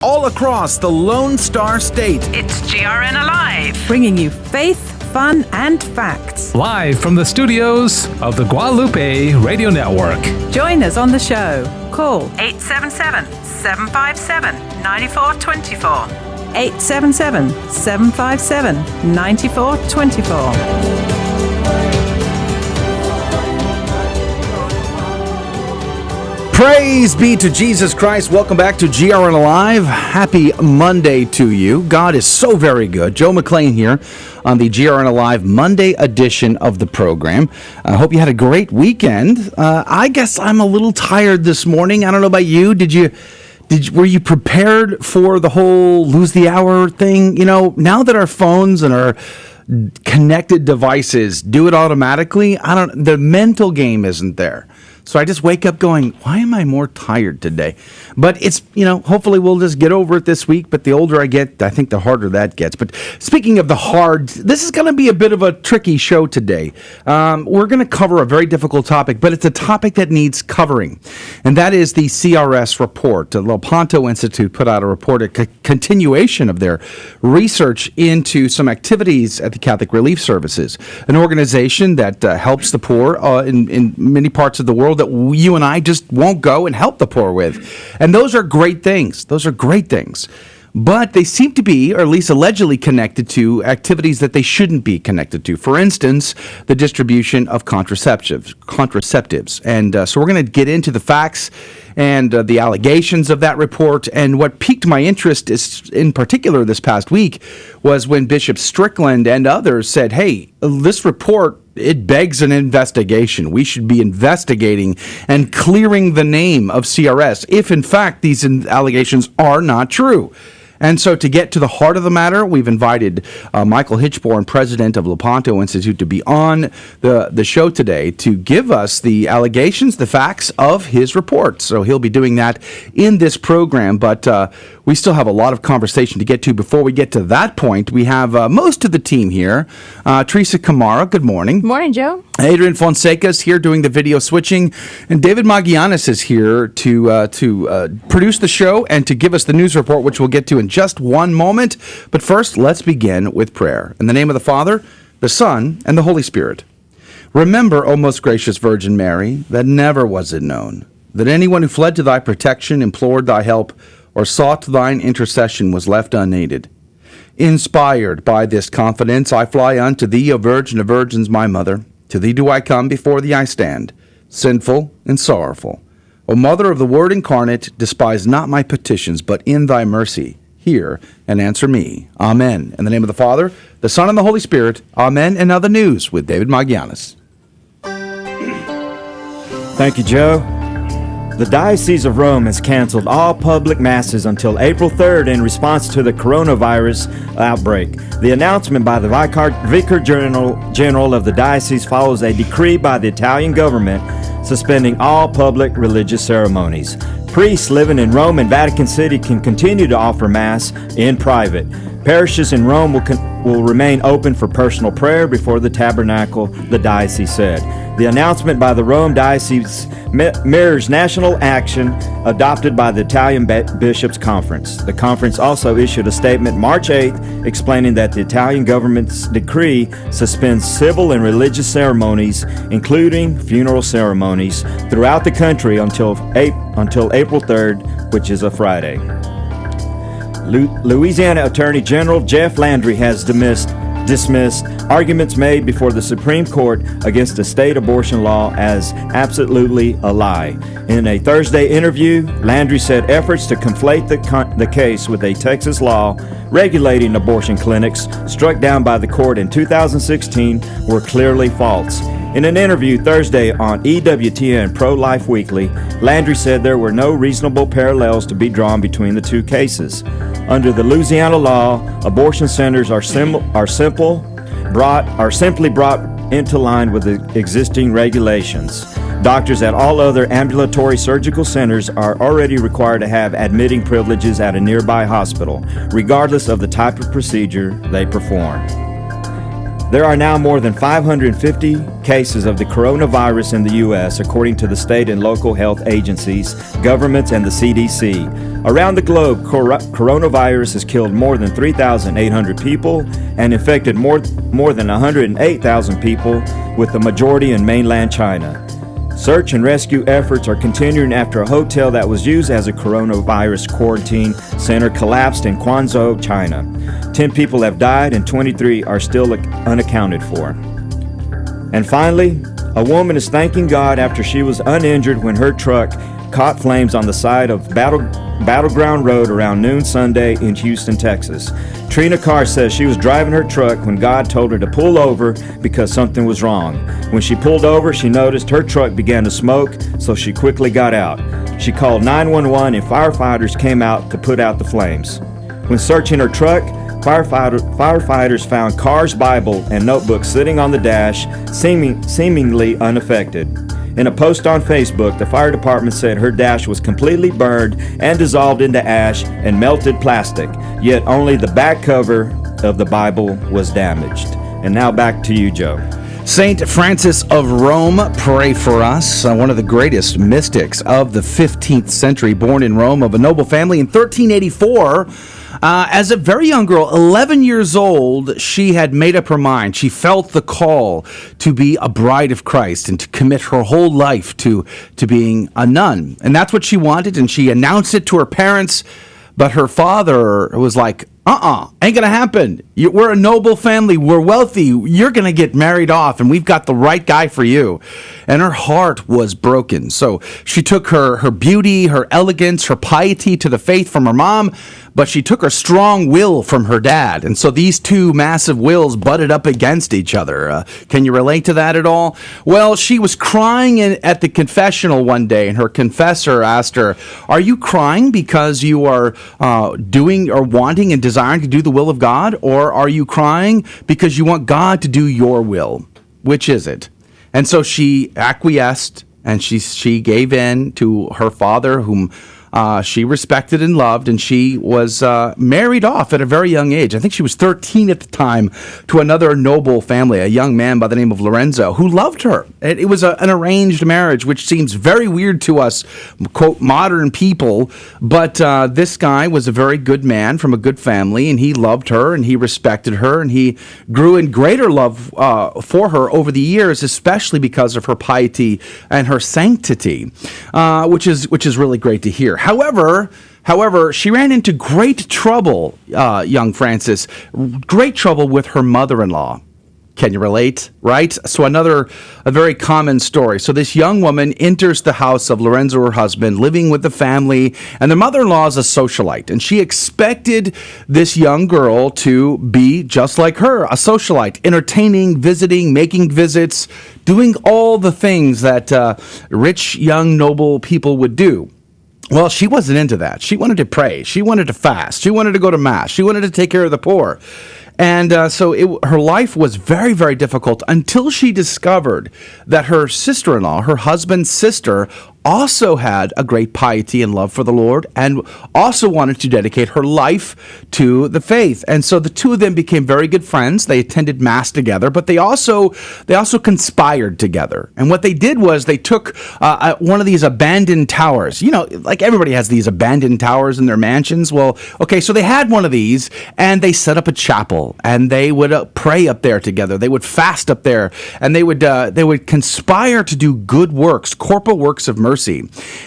All across the Lone Star State. It's GRN Alive, bringing you faith, fun, and facts. Live from the studios of the Guadalupe Radio Network. Join us on the show. Call 877-757-9424. 877-757-9424. Praise be to Jesus Christ. Welcome back to GRN Alive. Happy Monday to you. God is so very good. Joe McClain here on the GRN Alive Monday edition of the program. I hope you had a great weekend. I guess I'm a little tired this morning. I don't know about you. Were you prepared for the whole lose the hour thing? You know, now that our phones and our connected devices do it automatically, the mental game isn't there. So I just wake up going, why am I more tired today? But it's, hopefully we'll just get over it this week. But the older I get, I think the harder that gets. But speaking of the hard, this is going to be a bit of a tricky show today. We're going to cover a very difficult topic, but it's a topic that needs covering. And that is the CRS Report. The Lepanto Institute put out a report, a continuation of their research into some activities at the Catholic Relief Services, an organization that helps the poor in many parts of the world that you and I just won't go and help the poor with. And those are great things. But they seem to be, or at least allegedly, connected to activities that they shouldn't be connected to. For instance, the distribution of contraceptives. And so we're going to get into the facts and the allegations of that report. And what piqued my interest is, in particular this past week, was when Bishop Strickland and others said, hey, this report, it begs an investigation. We should be investigating and clearing the name of CRS if, in fact, these allegations are not true. And so to get to the heart of the matter, we've invited Michael Hichborn, president of Lepanto Institute, to be on the show today to give us the allegations, the facts of his report. So he'll be doing that in this program, but we still have a lot of conversation to get to. Before we get to that point, we have most of the team here. Teresa Kamara, good morning. Good morning, Joe. Adrian Fonseca is here doing the video switching, and David Magianis is here to produce the show and to give us the news report, which we'll get to in just one moment. But first, let's begin with prayer. In the name of the Father, the Son, and the Holy Spirit. Remember, O most gracious Virgin Mary, that never was it known that anyone who fled to thy protection, implored thy help, or sought thine intercession was left unaided. Inspired by this confidence, I fly unto thee, O Virgin of Virgins, my mother. To thee do I come, before thee I stand, sinful and sorrowful. O Mother of the Word incarnate, despise not my petitions, but in thy mercy hear and answer me. Amen. In the name of the Father, the Son, and the Holy Spirit. Amen. And now the news with David Magianis. Thank you, Joe. The Diocese of Rome has canceled all public masses until April 3rd in response to the coronavirus outbreak. The announcement by the Vicar General of the Diocese follows a decree by the Italian government suspending all public religious ceremonies. Priests living in Rome and Vatican City can continue to offer Mass in private. Parishes in Rome will remain open for personal prayer before the tabernacle, the diocese said. The announcement by the Rome Diocese mirrors national action adopted by the Italian Bishops' Conference. The conference also issued a statement March 8th explaining that the Italian government's decree suspends civil and religious ceremonies, including funeral ceremonies, throughout the country until April 3rd, which is a Friday. Louisiana Attorney General Jeff Landry has dismissed arguments made before the Supreme Court against the state abortion law as absolutely a lie. In a Thursday interview, Landry said efforts to conflate the case with a Texas law regulating abortion clinics struck down by the court in 2016 were clearly false. In an interview Thursday on EWTN Pro-Life Weekly, Landry said there were no reasonable parallels to be drawn between the two cases. Under the Louisiana law, abortion centers are simply brought into line with the existing regulations. Doctors at all other ambulatory surgical centers are already required to have admitting privileges at a nearby hospital, regardless of the type of procedure they perform. There are now more than 550 cases of the coronavirus in the U.S., according to the state and local health agencies, governments, and the CDC. Around the globe, coronavirus has killed more than 3,800 people and infected more than 108,000 people, with the majority in mainland China. Search and rescue efforts are continuing after a hotel that was used as a coronavirus quarantine center collapsed in Guangzhou, China. 10 people have died and 23 are still unaccounted for. And finally, a woman is thanking God after she was uninjured when her truck caught flames on the side of Battleground Road around noon Sunday in Houston, Texas. Trina Carr says she was driving her truck when God told her to pull over because something was wrong. When she pulled over, she noticed her truck began to smoke, so she quickly got out. She called 911 and firefighters came out to put out the flames. When searching her truck, firefighters found Carr's Bible and notebook sitting on the dash, seemingly unaffected. In a post on Facebook, the fire department said her dash was completely burned and dissolved into ash and melted plastic, yet only the back cover of the Bible was damaged. And now back to you, Joe. Saint Francis of Rome, pray for us. One of the greatest mystics of the 15th century, born in Rome of a noble family in 1384. As a very young girl, 11 years old, she had made up her mind. She felt the call to be a bride of Christ and to commit her whole life to being a nun. And that's what she wanted, and she announced it to her parents. But her father was like, ain't gonna happen. We're a noble family. We're wealthy. You're gonna get married off, and we've got the right guy for you. And her heart was broken. So she took her beauty, her elegance, her piety to the faith from her mom, but she took her strong will from her dad. And so these two massive wills butted up against each other. Can you relate to that at all? Well, she was crying at the confessional one day, and her confessor asked her, "Are you crying because you are doing or wanting and desiring to do the will of God, or are you crying because you want God to do your will? Which is it?" And so she acquiesced, and she gave in to her father, whom she respected and loved, and she was married off at a very young age. I think she was 13 at the time, to another noble family, a young man by the name of Lorenzo, who loved her. It was an arranged marriage, which seems very weird to us, quote, modern people, but this guy was a very good man from a good family, and he loved her, and he respected her, and he grew in greater love for her over the years, especially because of her piety and her sanctity, which is really great to hear. However, she ran into great trouble, young Francis, great trouble with her mother-in-law. Can you relate, right? So a very common story. So this young woman enters the house of Lorenzo, her husband, living with the family, and the mother-in-law is a socialite, and she expected this young girl to be just like her, a socialite, entertaining, visiting, making visits, doing all the things that rich, young, noble people would do. Well, she wasn't into that. She wanted to pray. She wanted to fast. She wanted to go to Mass. She wanted to take care of the poor. And so her life was very, very difficult until she discovered that her sister-in-law, her husband's sister, also had a great piety and love for the Lord and also wanted to dedicate her life to the faith. And so the two of them became very good friends. They attended Mass together, but they also conspired together. And what they did was they took one of these abandoned towers. You know, like everybody has these abandoned towers in their mansions. Well, okay, so they had one of these, and they set up a chapel, and they would pray up there together. They would fast up there, and they would conspire to do good works, corporal works of mercy.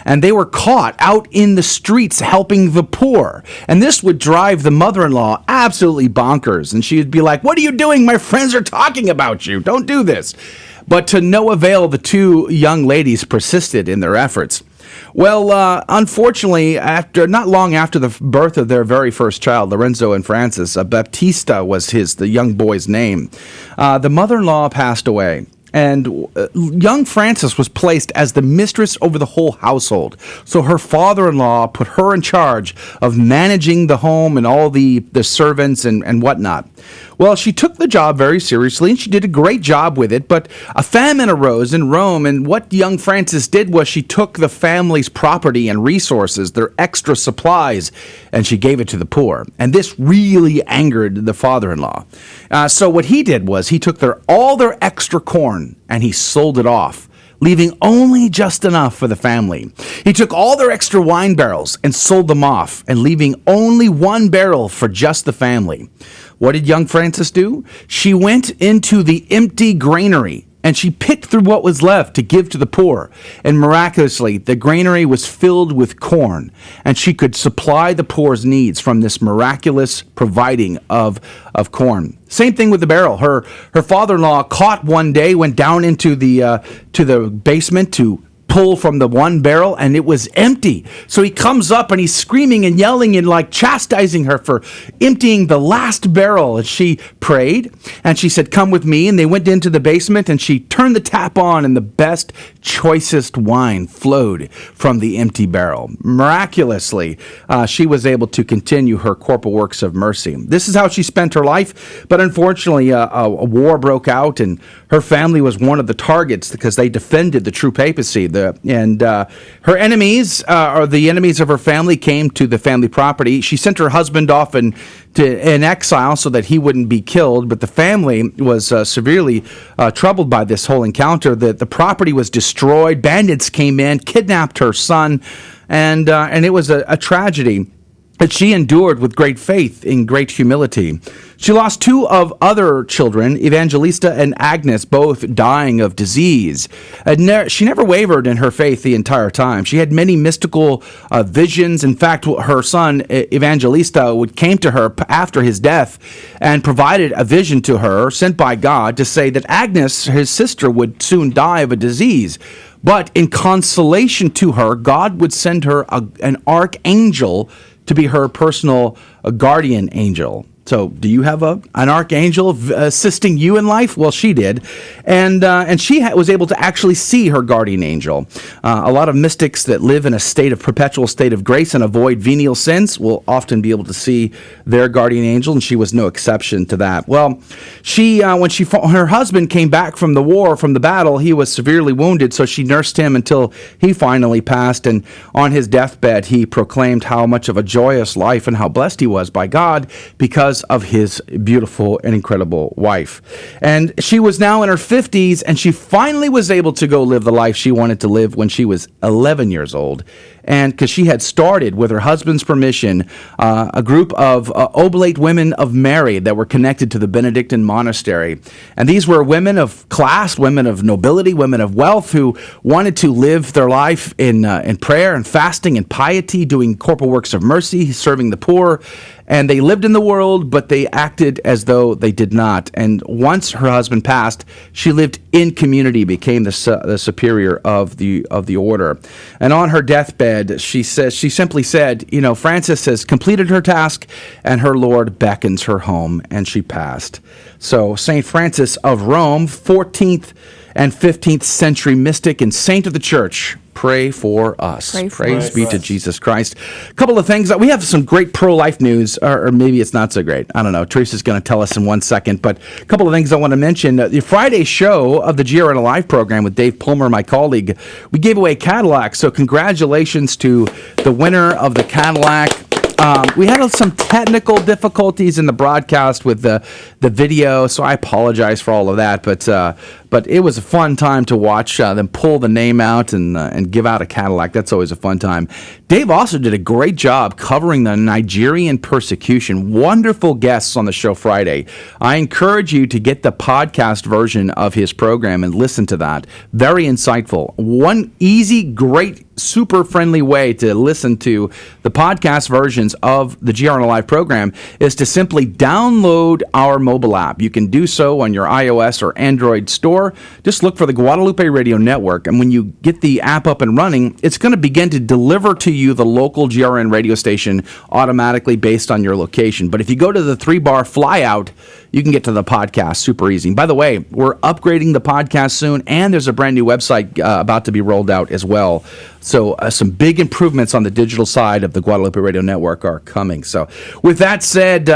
And they were caught out in the streets helping the poor. And this would drive the mother-in-law absolutely bonkers. And she would be like, "What are you doing? My friends are talking about you. Don't do this." But to no avail, the two young ladies persisted in their efforts. Well, unfortunately, not long after the birth of their very first child, Lorenzo and Francis, Baptista was the young boy's name, the mother-in-law passed away. And young Frances was placed as the mistress over the whole household. So her father-in-law put her in charge of managing the home and all the servants and whatnot. Well, she took the job very seriously, and she did a great job with it, but a famine arose in Rome, and what young Frances did was she took the family's property and resources, their extra supplies, and she gave it to the poor. And this really angered the father-in-law. So what he did was he took all their extra corn, and he sold it off, leaving only just enough for the family. He took all their extra wine barrels and sold them off, and leaving only one barrel for just the family. What did young Frances do? She went into the empty granary, and she picked through what was left to give to the poor. And miraculously, the granary was filled with corn, and she could supply the poor's needs from this miraculous providing of corn. Same thing with the barrel. Her father-in-law caught one day, went down into the basement to pull from the one barrel, and it was empty. So he comes up and he's screaming and yelling and like chastising her for emptying the last barrel. And she prayed and she said, "Come with me." And they went into the basement, and she turned the tap on, and the best, choicest wine flowed from the empty barrel. Miraculously, she was able to continue her corporal works of mercy. This is how she spent her life. But unfortunately, a war broke out, and her family was one of the targets because they defended the true papacy. Her enemies, or the enemies of her family, came to the family property. She sent her husband off in exile so that he wouldn't be killed. But the family was severely troubled by this whole encounter. The property was destroyed. Bandits came in, kidnapped her son, and it was a tragedy that she endured with great faith in great humility. She lost two of other children, Evangelista and Agnes, both dying of disease. She never wavered in her faith the entire time. She had many mystical visions. In fact, her son, Evangelista, came to her after his death and provided a vision to her, sent by God, to say that Agnes, his sister, would soon die of a disease. But in consolation to her, God would send her an archangel to be her personal guardian angel. So, do you have an archangel assisting you in life? Well, she did, and she was able to actually see her guardian angel. A lot of mystics that live in a perpetual state of grace and avoid venial sins will often be able to see their guardian angel, and she was no exception to that. Well, when her husband came back from the war, from the battle, he was severely wounded, so she nursed him until he finally passed. And on his deathbed, he proclaimed how much of a joyous life and how blessed he was by God because of his beautiful and incredible wife. And she was now in her 50s, and she finally was able to go live the life she wanted to live when she was 11 years old. And because she had started, with her husband's permission, a group of oblate women of Mary that were connected to the Benedictine monastery. And these were women of class, women of nobility, women of wealth who wanted to live their life in prayer and fasting and piety, doing corporal works of mercy, serving the poor. And they lived in the world, but they acted as though they did not. And once her husband passed, she lived in community, became the superior of the order. And on her deathbed, she simply said, Frances has completed her task, and her Lord beckons her home, and she passed. So St. Francis of Rome, 14th and 15th century mystic and saint of the church, pray for us. Praise be to Jesus Christ. A couple of things. We have some great pro-life news, or maybe it's not so great. I don't know. Teresa's going to tell us in 1 second. But a couple of things I want to mention. The Friday show of the GRN Alive program with Dave Palmer, my colleague, we gave away a Cadillac. So congratulations to the winner of the Cadillac. We had some technical difficulties in the broadcast with the video, so I apologize for all of that. But it was a fun time to watch them pull the name out and give out a Cadillac. That's always a fun time. Dave also did a great job covering the Nigerian persecution. Wonderful guests on the show Friday. I encourage you to get the podcast version of his program and listen to that. Very insightful. One easy, great, super friendly way to listen to the podcast versions of the GRN Alive program is to simply download our mobile app. You can do so on your iOS or Android store. Just look for the Guadalupe Radio Network, and when you get the app up and running, it's going to begin to deliver to you the local GRN radio station automatically based on your location. But if you go to the 3-bar flyout, you can get to the podcast super easy. By the way, we're upgrading the podcast soon, and there's a brand new website about to be rolled out as well. So some big improvements on the digital side of the Guadalupe Radio Network are coming. So with that said,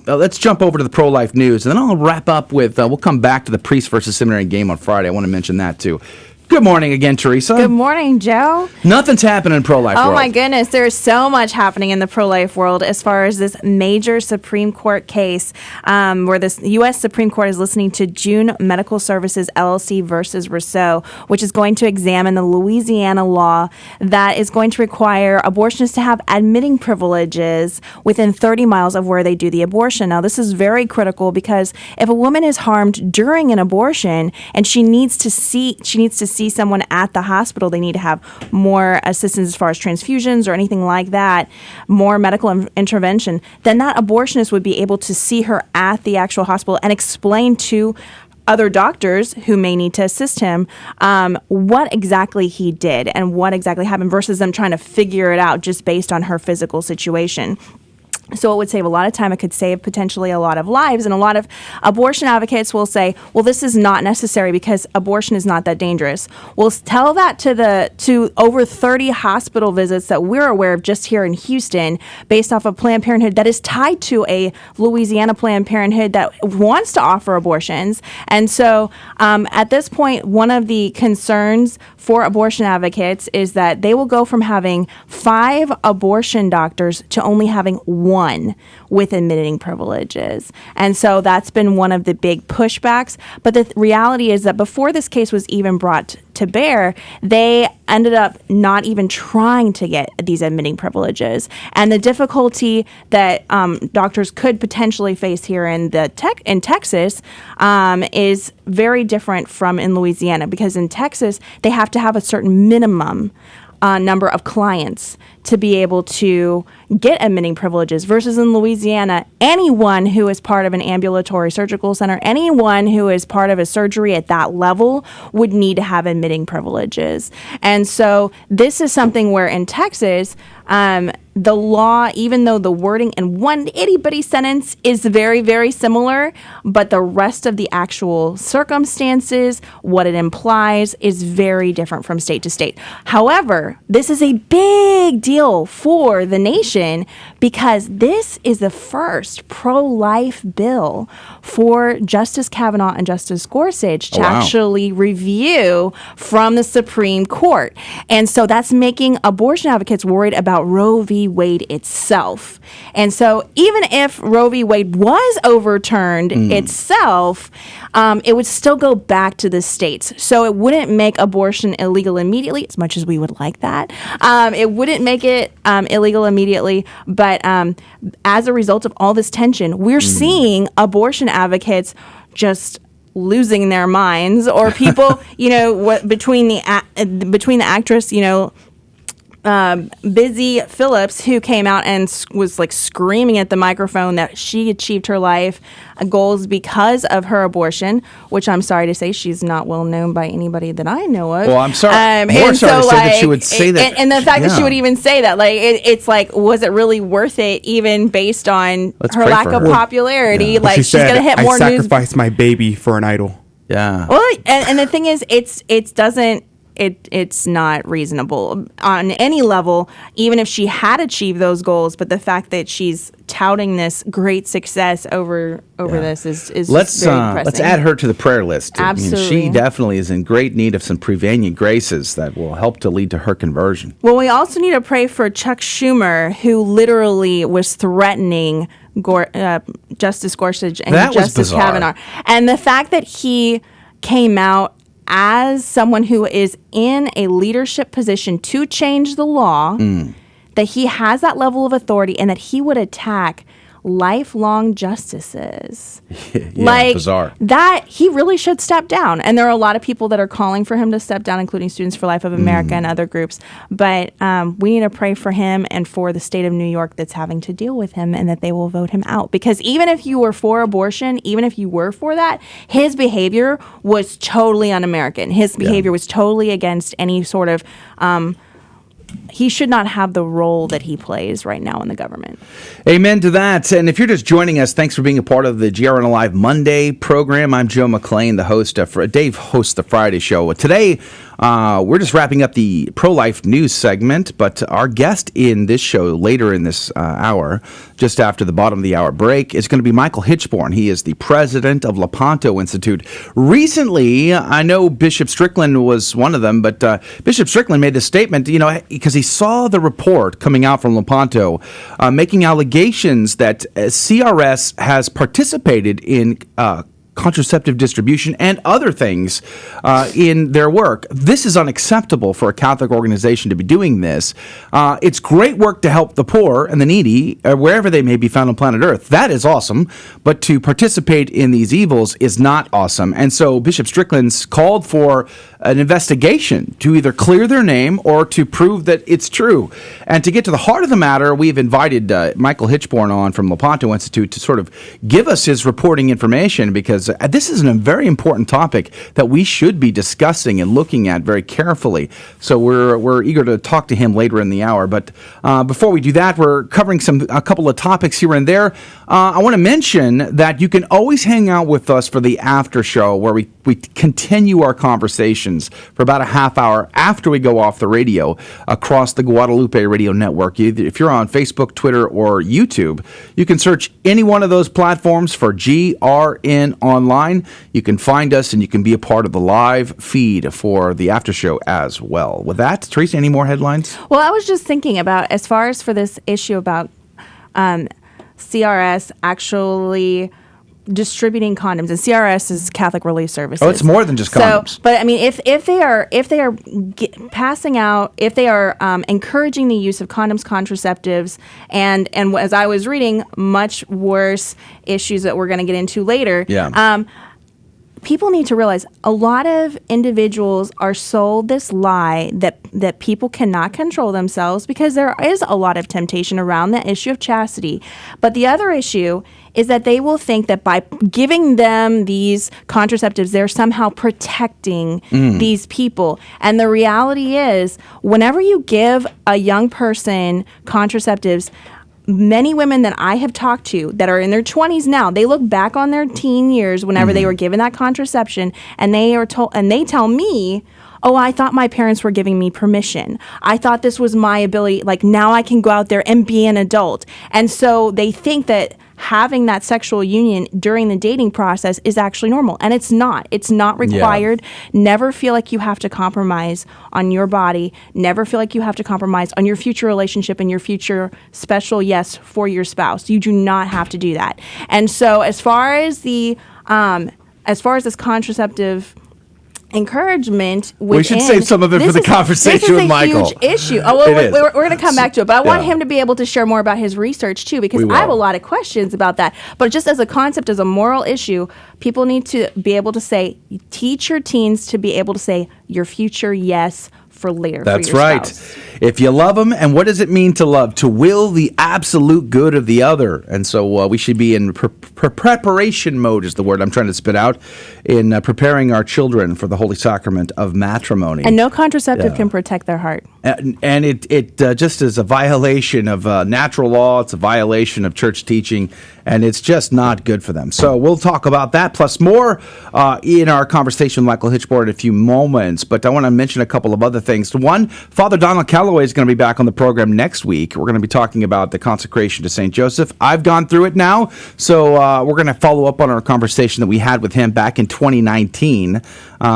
let's jump over to the pro-life news, and then I'll wrap up with, we'll come back to the priest versus seminary game on Friday. I want to mention that too. Good morning again, Teresa. Good morning, Joe. Nothing's happening in pro-life world. Oh my goodness, there's so much happening in the pro-life world as far as this major Supreme Court case where the U.S. Supreme Court is listening to June Medical Services LLC versus Rousseau, which is going to examine the Louisiana law that is going to require abortionists to have admitting privileges within 30 miles of where they do the abortion. Now, this is very critical because if a woman is harmed during an abortion and she needs to see someone at the hospital, they need to have more assistance as far as transfusions or anything like that, more medical intervention, then that abortionist would be able to see her at the actual hospital and explain to other doctors who may need to assist him what exactly he did and what exactly happened versus them trying to figure it out just based on her physical situation. So it would save a lot of time. It could save potentially a lot of lives. And a lot of abortion advocates will say, well, this is not necessary because abortion is not that dangerous. We'll tell that to over 30 hospital visits that we're aware of just here in Houston based off of Planned Parenthood that is tied to a Louisiana Planned Parenthood that wants to offer abortions. And so at this point, one of the concerns for abortion advocates is that they will go from having 5 abortion doctors to only having 1 with admitting privileges. And so that's been one of the big pushbacks. But the reality is that before this case was even brought to bear, they ended up not even trying to get these admitting privileges. And the difficulty that doctors could potentially face here in Texas is very different from in Louisiana, because in Texas, they have to have a certain minimum number of clients to be able to get admitting privileges, versus in Louisiana, anyone who is part of an ambulatory surgical center, anyone who is part of a surgery at that level would need to have admitting privileges. And so this is something where in Texas, the law, even though the wording in one itty-bitty sentence is very, very similar, but the rest of the actual circumstances, what it implies, is very different from state to state. However, this is a big deal for the nation because this is the first pro-life bill for Justice Kavanaugh and Justice Gorsuch to actually review from the Supreme Court. And so that's making abortion advocates worried about Roe v. Wade itself. And so even if Roe v. Wade was overturned itself, it would still go back to the states. So it wouldn't make abortion illegal immediately, as much as we would like that. It wouldn't make it illegal immediately. But as a result of all this tension, we're seeing abortion advocates just losing their minds, or people, between the actress, Busy Phillips, who came out and was like screaming at the microphone that she achieved her life goals because of her abortion, which I'm sorry to say she's not well known by anybody that I know of. Well, I'm sorry. More sorry to say that she would say that. And the fact that she would even say that, like, it's like, was it really worth it, even based on her lack of popularity? Yeah. Like, she's going to hit more news. I sacrificed my baby for an idol. Yeah. Well, and the thing is, it's not reasonable on any level, even if she had achieved those goals. But the fact that she's touting this great success over this is very depressing. Let's add her to the prayer list. Absolutely. She definitely is in great need of some prevenient graces that will help to lead to her conversion. Well, we also need to pray for Chuck Schumer, who literally was threatening Justice Gorsuch and Justice Kavanaugh. And the fact that he came out as someone who is in a leadership position to change the law, that he has that level of authority and that he would attack lifelong justices. Bizarre. That he really should step down. And there are a lot of people that are calling for him to step down, including Students for Life of America and other groups. But we need to pray for him and for the state of New York that's having to deal with him, and that they will vote him out. Because even if you were for abortion, even if you were for that, his behavior was totally un-American. His behavior was totally against any sort of he should not have the role that he plays right now in the government. Amen to that. And if you're just joining us, thanks for being a part of the GRN Alive Monday program. I'm Joe McClain, the host. Dave hosts the Friday show. Today, we're just wrapping up the pro-life news segment, but our guest in this show later in this hour, just after the bottom of the hour break, is going to be Michael Hichborn. He is the president of Lepanto Institute. Recently, I know Bishop Strickland was one of them, but Bishop Strickland made a statement, because he saw the report coming out from Lepanto making allegations that CRS has participated in contraceptive distribution and other things in their work. This is unacceptable for a Catholic organization to be doing this. It's great work to help the poor and the needy wherever they may be found on planet Earth. That is awesome, but to participate in these evils is not awesome. And so Bishop Strickland's called for an investigation to either clear their name or to prove that it's true. And to get to the heart of the matter, we've invited Michael Hichborn on from Lepanto Institute to sort of give us his reporting information, because this is a very important topic that we should be discussing and looking at very carefully. So we're eager to talk to him later in the hour. But before we do that, we're covering a couple of topics here and there. I want to mention that you can always hang out with us for the after show, where we continue our conversations for about a half hour after we go off the radio across the Guadalupe Radio Network. If you're on Facebook, Twitter, or YouTube, you can search any one of those platforms for GRN Online. You can find us, and you can be a part of the live feed for the after show as well. With that, Teresa, any more headlines? Well, I was just thinking about, as far as for this issue about CRS actually distributing condoms, and CRS is Catholic Relief Services. Oh, it's more than just condoms. So, but I mean, if they are passing out, if they are encouraging the use of condoms, contraceptives, and as I was reading, much worse issues that we're going to get into later. Yeah. People need to realize a lot of individuals are sold this lie that people cannot control themselves, because there is a lot of temptation around the issue of chastity. But the other issue is that they will think that by giving them these contraceptives, they're somehow protecting these people. And the reality is, whenever you give a young person contraceptives, many women that I have talked to that are in their 20s now, they look back on their teen years whenever they were given that contraception, and they tell me, oh, I thought my parents were giving me permission. I thought this was my ability, like now I can go out there and be an adult. And so they think that having that sexual union during the dating process is actually normal. And it's not. It's not required. Yeah. Never feel like you have to compromise on your body. Never feel like you have to compromise on your future relationship and your future special yes for your spouse. You do not have to do that. And so as far as this contraceptive encouragement within, we should save some of it for the conversation with Michael. This is a huge issue. Oh, well, we're going to come back to it, but I want him to be able to share more about his research too, because I have a lot of questions about that. But just as a concept, as a moral issue, people need to be able to say, teach your teens to be able to say your future yes for later. That's for your right. spouse. If you love them, and what does it mean to love? To will the absolute good of the other. And so we should be in preparation mode, is the word I'm trying to spit out, in preparing our children for the holy sacrament of matrimony. And no contraceptive can protect their heart. And it just is a violation of natural law. It's a violation of church teaching, and it's just not good for them. So we'll talk about that, plus more in our conversation with Michael Hichborn in a few moments. But I want to mention a couple of other things. One, Father Donald Calloway is going to be back on the program next week. We're going to be talking about the consecration to St. Joseph. I've gone through it now, so we're going to follow up on our conversation that we had with him back in 2019.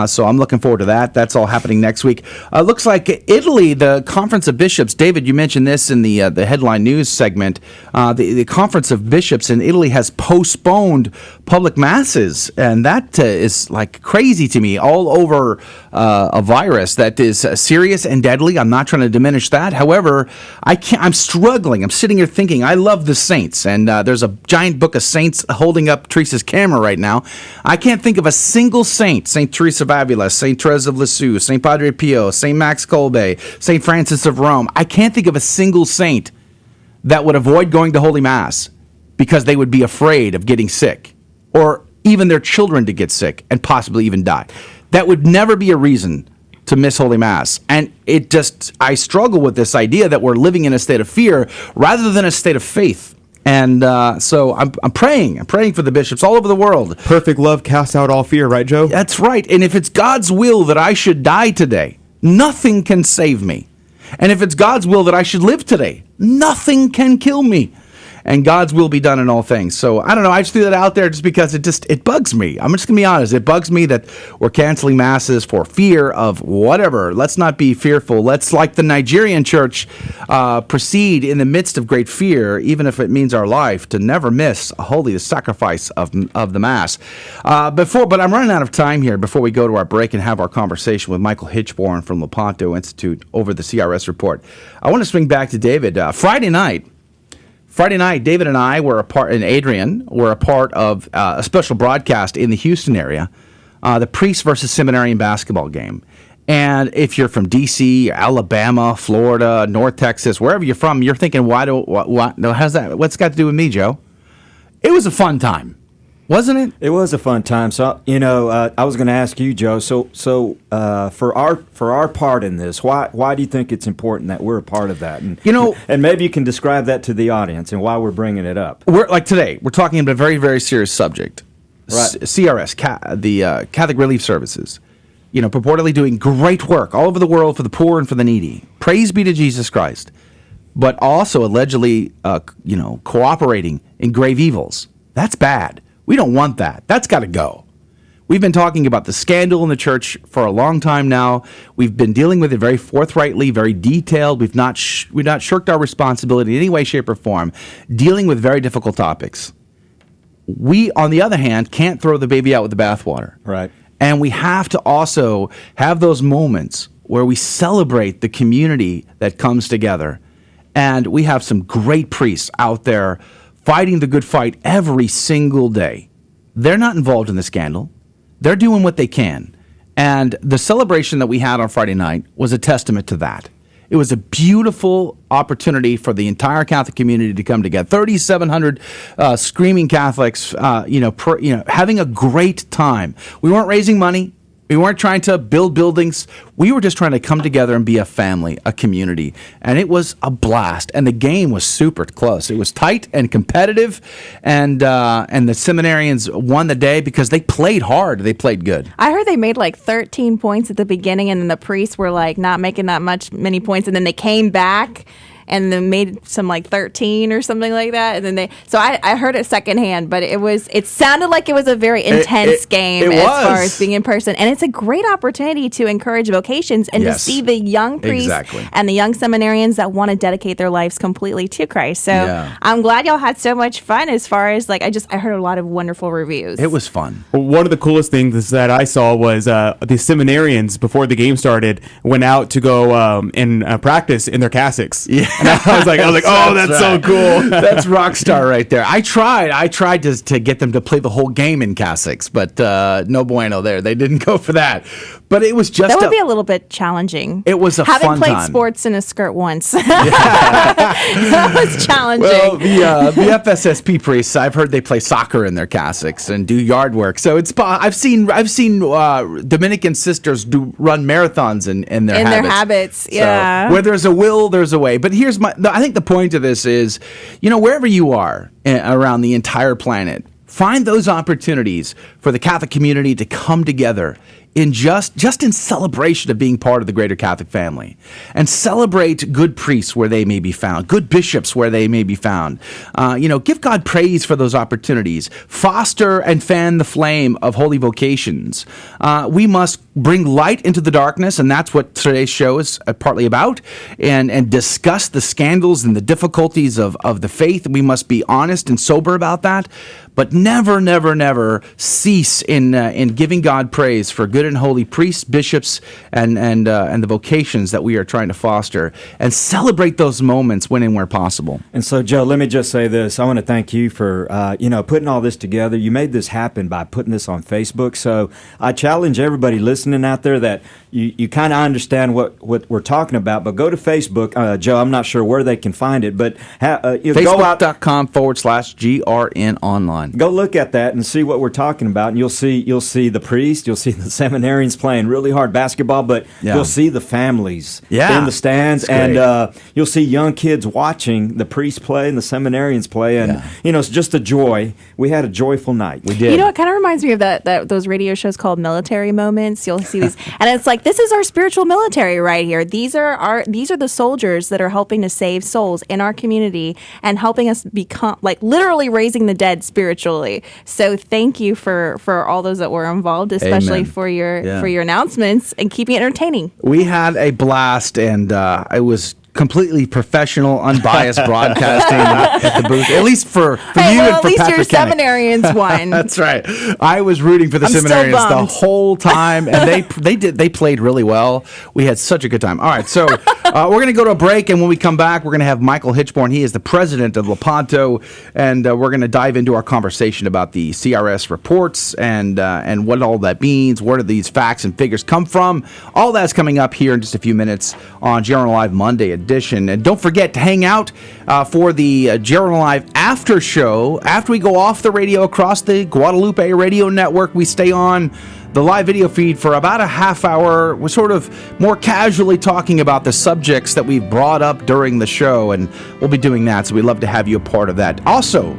So I'm looking forward to that. That's all happening next week. Looks like Italy, the Conference of Bishops, David, you mentioned this in the headline news segment. The Conference of Bishops in Italy has postponed public masses, and that is like crazy to me, all over a virus that is serious and deadly. I'm not trying to diminish that. However, I'm struggling. I'm sitting here thinking, I love the saints, and there's a giant book of saints holding up Teresa's camera right now. I can't think of a single saint. St. Teresa of Avila, St. Therese of Lisieux, St. Padre Pio, St. Max Kolbe, St. Francis of Rome. I can't think of a single saint that would avoid going to Holy Mass because they would be afraid of getting sick, or even their children to get sick and possibly even die. That would never be a reason to miss Holy Mass. And I struggle with this idea that we're living in a state of fear rather than a state of faith. And so I'm praying. I'm praying for the bishops all over the world. Perfect love casts out all fear, right, Joe? That's right. And if it's God's will that I should die today, nothing can save me. And if it's God's will that I should live today, nothing can kill me. And God's will be done in all things. So I don't know. I just threw that out there just because it bugs me. I'm just going to be honest. It bugs me that we're canceling masses for fear of whatever. Let's not be fearful. Let's, like the Nigerian church, proceed in the midst of great fear, even if it means our life, to never miss a holy sacrifice of the Mass. But I'm running out of time here before we go to our break and have our conversation with Michael Hichborn from Lepanto Institute over the CRS Report. I want to swing back to David. Friday night, David and I and Adrian were a part of a special broadcast in the Houston area, the priest versus seminarian basketball game. And if you're from D.C., Alabama, Florida, North Texas, wherever you're from, you're thinking, what's got to do with me, Joe? It was a fun time, wasn't it? It was a fun time. So, I was going to ask you, Joe. So, for our part in this, why do you think it's important that we're a part of that? And maybe you can describe that to the audience and why we're bringing it up. Today, we're talking about a very, very serious subject. Right. CRS, the Catholic Relief Services, purportedly doing great work all over the world for the poor and for the needy. Praise be to Jesus Christ. But also allegedly, cooperating in grave evils. That's bad. We don't want that. That's got to go. We've been talking about the scandal in the church for a long time now. We've been dealing with it very forthrightly, very detailed. We've not shirked our responsibility in any way, shape, or form, dealing with very difficult topics. We, on the other hand, can't throw the baby out with the bathwater. Right. And we have to also have those moments where we celebrate the community that comes together. And we have some great priests out there fighting the good fight every single day. They're not involved in the scandal. They're doing what they can. And the celebration that we had on Friday night was a testament to that. It was a beautiful opportunity for the entire Catholic community to come together. 3,700 screaming Catholics, having a great time. We weren't raising money. We weren't trying to build buildings. We were just trying to come together and be a family, a community. And it was a blast. And the game was super close. It was tight and competitive. And the seminarians won the day because they played hard. They played good. I heard they made like 13 points at the beginning, and then the priests were like not making many points, and then they came back and then made some like 13 or something like that. And then I heard it secondhand, but it sounded like it was a very intense game as far as being in person. And it's a great opportunity to encourage vocations and to see the young priests and the young seminarians that want to dedicate their lives completely to Christ. So I'm glad y'all had so much fun as far as I heard a lot of wonderful reviews. It was fun. Well, one of the coolest things that I saw was the seminarians, before the game started, went out to go and practice in their cassocks. Yeah. And I was like, oh, that's so cool. That's rock star right there. I tried to get them to play the whole game in cassocks, but no bueno there. They didn't go for that. But it was just that would be a little bit challenging. It was a fun time. Having played sports in a skirt once, that was challenging. Well, the FSSP priests, I've heard they play soccer in their cassocks and do yard work. So I've seen Dominican sisters run marathons in their habits. Yeah. So, where there's a will, there's a way. But I think the point of this is, wherever you are around the entire planet, find those opportunities for the Catholic community to come together in just in celebration of being part of the greater Catholic family, and celebrate good priests where they may be found, good bishops where they may be found. Give God praise for those opportunities. Foster and fan the flame of holy vocations. We must bring light into the darkness, and that's what today's show is partly about, and discuss the scandals and the difficulties of the faith. We must be honest and sober about that, but never, never, never cease in giving God praise for good and holy priests, bishops, and the vocations that we are trying to foster, and celebrate those moments when and where possible. And so, Joe, let me just say this. I want to thank you for putting all this together. You made this happen by putting this on Facebook. So I challenge everybody listening out there that you kind of understand what we're talking about. But go to Facebook, Joe. I'm not sure where they can find it, but Facebook.com/GRN online. Go look at that and see what we're talking about, and you'll see the priest, you'll see the seminarians playing really hard basketball, but you'll see the families in the stands, and you'll see young kids watching the priest play and the seminarians play, and it's just a joy. We had a joyful night. We did. You know, it kind of reminds me of those radio shows called Military Moments. You'll see these, and it's like, this is our spiritual military right here. These are the soldiers that are helping to save souls in our community and helping us become, like, literally raising the dead spiritually. So thank you for all those that were involved, especially for your announcements and keeping it entertaining. We had a blast, and I was completely professional, unbiased broadcasting at the booth. At least for you and for at least Patrick your Kennick. Weekends won. That's right. I was rooting for the I'm seminarians still the bummed. whole time, and they played really well. We had such a good time. All right, so we're going to go to a break, and when we come back, we're going to have Michael Hichborn. He is the president of Lepanto, and we're going to dive into our conversation about the CRS reports and what all that means. Where do these facts and figures come from? All that's coming up here in just a few minutes on GRN Live Monday edition. And don't forget to hang out for the GRN Live after show. After we go off the radio across the Guadalupe radio network, we stay on the live video feed for about a half hour. We're sort of more casually talking about the subjects that we've brought up during the show, and we'll be doing that, so we'd love to have you a part of that. Also,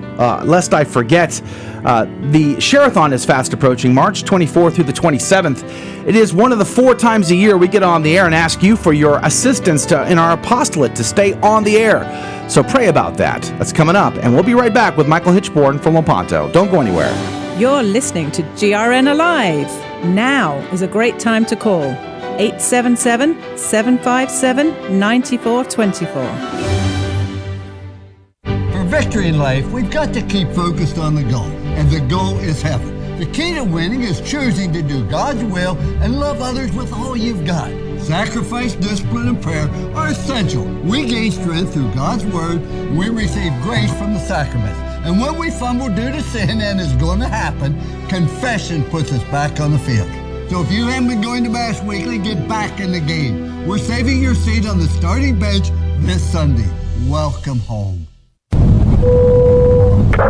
lest I forget, the Share-a-thon is fast approaching, March 24th through the 27th. It is one of the 4 times a year we get on the air and ask you for your assistance in our apostolate to stay on the air. So pray about that. That's coming up, and we'll be right back with Michael Hichborn from Lepanto. Don't go anywhere. You're listening to GRN Alive. Now is a great time to call 877-757-9424. For victory in life, we've got to keep focused on the goal, and the goal is heaven. The key to winning is choosing to do God's will and love others with all you've got. Sacrifice, discipline, and prayer are essential. We gain strength through God's word, and we receive grace from the sacraments. And when we fumble due to sin, and it's going to happen, confession puts us back on the field. So if you haven't been going to Mass weekly, get back in the game. We're saving your seat on the starting bench this Sunday. Welcome home.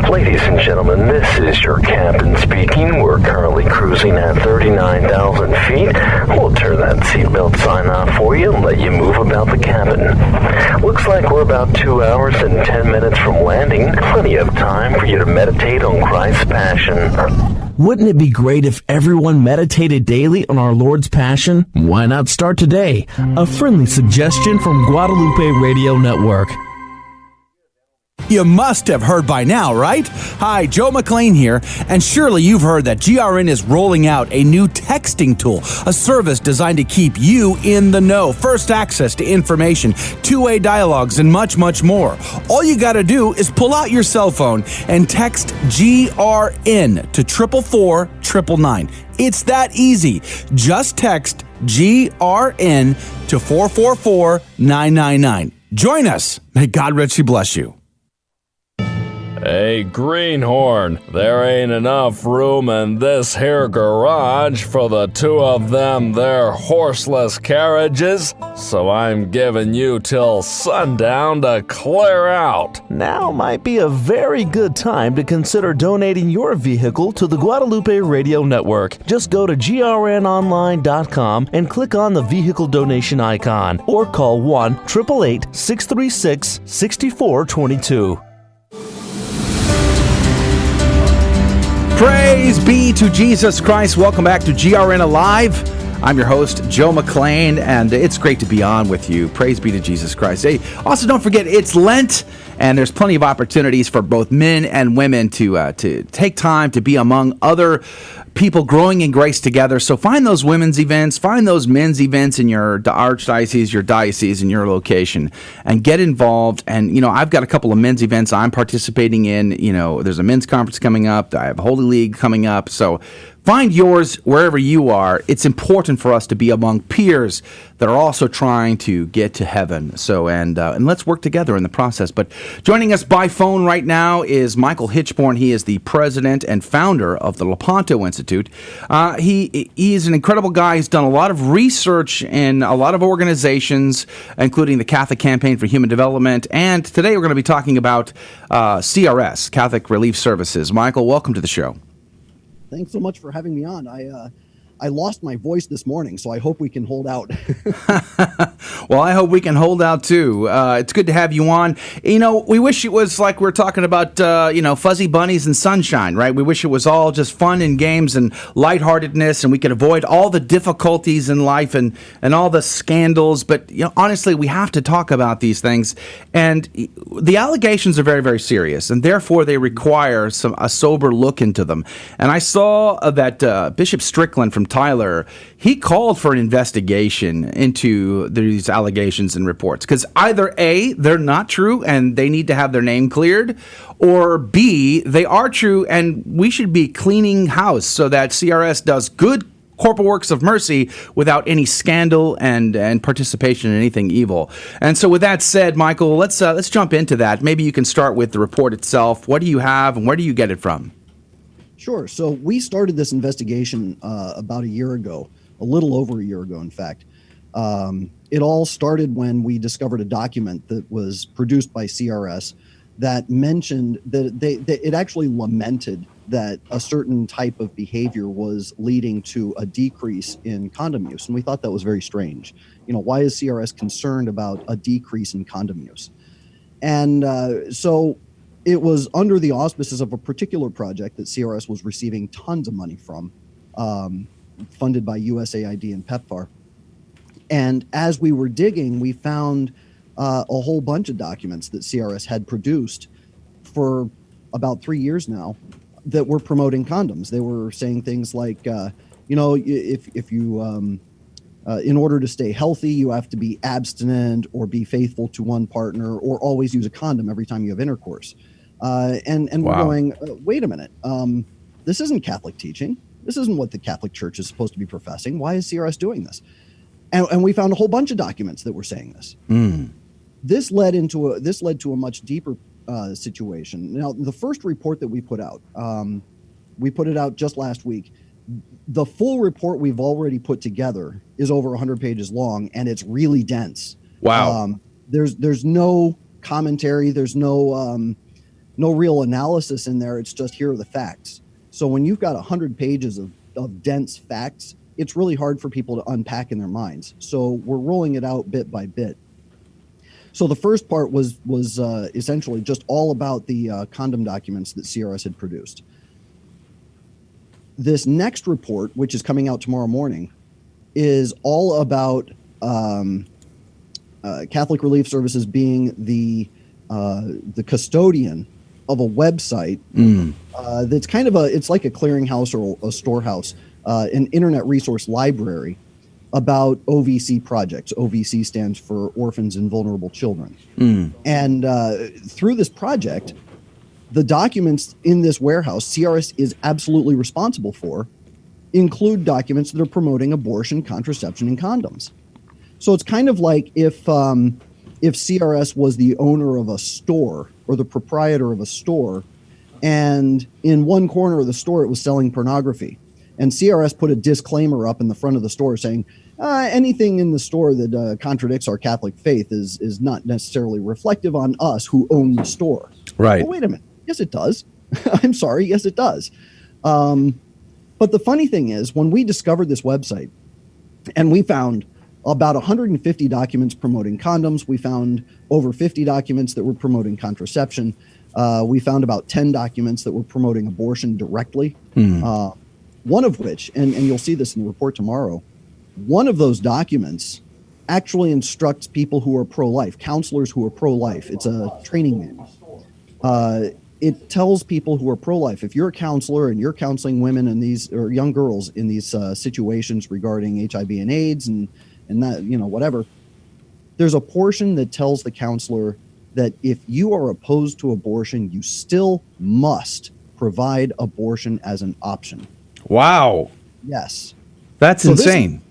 Ladies and gentlemen, this is your captain speaking. We're currently cruising at 39,000 feet. We'll turn that seatbelt sign off for you and let you move about the cabin. Looks like we're about 2 hours and 10 minutes from landing. Plenty of time for you to meditate on Christ's Passion. Wouldn't it be great if everyone meditated daily on our Lord's Passion? Why not start today? A friendly suggestion from Guadalupe Radio Network. You must have heard by now, right? Hi, Joe McLean here, and surely you've heard that GRN is rolling out a new texting tool, a service designed to keep you in the know, first access to information, two-way dialogues, and much, much more. All you gotta do is pull out your cell phone and text GRN to 444-999. It's that easy. Just text GRN to 444-999. Join us. May God richly bless you. Hey, Greenhorn, there ain't enough room in this here garage for the 2 of them there horseless carriages, so I'm giving you till sundown to clear out. Now might be a very good time to consider donating your vehicle to the Guadalupe Radio Network. Just go to grnonline.com and click on the vehicle donation icon, or call 1-888-636-6422. Praise be to Jesus Christ. Welcome back to GRN Alive. I'm your host, Joe McLean, and it's great to be on with you. Praise be to Jesus Christ. Hey, also don't forget, it's Lent, and there's plenty of opportunities for both men and women to take time to be among other people growing in grace together. So find those women's events, find those men's events in your archdiocese, your diocese, in your location, and get involved. And, I've got a couple of men's events I'm participating in. There's a men's conference coming up. I have Holy League coming up. So Find yours wherever you are. It's important for us to be among peers that are also trying to get to heaven. So, and let's work together in the process. But joining us by phone right now is Michael Hichborn. He is the president and founder of the Lepanto Institute. He is an incredible guy. He's done a lot of research in a lot of organizations, including the Catholic Campaign for Human Development. And today we're going to be talking about CRS, Catholic Relief Services. Michael, welcome to the show. Thanks so much for having me on. I lost my voice this morning, so I hope we can hold out. Well, I hope we can hold out too. It's good to have you on. You know, we wish it was like we're talking about, fuzzy bunnies and sunshine, right? We wish it was all just fun and games and lightheartedness, and we could avoid all the difficulties in life and all the scandals. But, honestly, we have to talk about these things. And the allegations are very, very serious, and therefore they require a sober look into them. And I saw that Bishop Strickland from Tyler, he called for an investigation into these allegations and reports, because either A, they're not true and they need to have their name cleared, or B, they are true and we should be cleaning house so that CRS does good corporal works of mercy without any scandal and participation in anything evil. And so with that said, Michael, let's jump into that. Maybe you can start with the report itself. What do you have and where do you get it from? Sure. So we started this investigation about a year ago, a little over a year ago, in fact. It all started when we discovered a document that was produced by CRS that mentioned that it actually lamented that a certain type of behavior was leading to a decrease in condom use. And we thought that was very strange. Why is CRS concerned about a decrease in condom use? And so it was under the auspices of a particular project that CRS was receiving tons of money from, funded by USAID and PEPFAR. And as we were digging, we found a whole bunch of documents that CRS had produced for about 3 years now that were promoting condoms. They were saying things like, if you, in order to stay healthy, you have to be abstinent or be faithful to one partner or always use a condom every time you have intercourse. And we're going, wait a minute, this isn't Catholic teaching. This isn't what the Catholic Church is supposed to be professing. Why is CRS doing this? And we found a whole bunch of documents that were saying this. This led to a much deeper situation. Now, the first report that we put out just last week. The full report we've already put together is over 100 pages long, and it's really dense. Wow. There's no commentary. There's no real analysis in there. It's just, here are the facts. So when you've got 100 pages of dense facts, it's really hard for people to unpack in their minds. So we're rolling it out bit by bit. So the first part was essentially just all about the condom documents that CRS had produced. This next report, which is coming out tomorrow morning, is all about Catholic Relief Services being the custodian of a website that's kind of it's like a clearinghouse or a storehouse, an internet resource library about OVC projects. OVC stands for Orphans and Vulnerable Children. And through this project, the documents in this warehouse CRS is absolutely responsible for include documents that are promoting abortion, contraception, and condoms. So it's kind of like if CRS was the owner of a store or the proprietor of a store, and in one corner of the store it was selling pornography, and CRS put a disclaimer up in the front of the store saying anything in the store that contradicts our Catholic faith is not necessarily reflective on us who own the store. Right. Well, wait a minute. Yes, it does. I'm sorry. Yes, it does. But the funny thing is, when we discovered this website and we found about 150 documents promoting condoms, we found over 50 documents that were promoting contraception. We found about 10 documents that were promoting abortion directly. One of which, and you'll see this in the report tomorrow, one of those documents actually instructs people who are pro-life, counselors who are pro-life. It's a training manual. It tells people who are pro-life, if you're a counselor and you're counseling women in these, or young girls in these situations regarding HIV and AIDS and that, whatever, there's a portion that tells the counselor that if you are opposed to abortion, you still must provide abortion as an option. Wow. Yes. That's insane.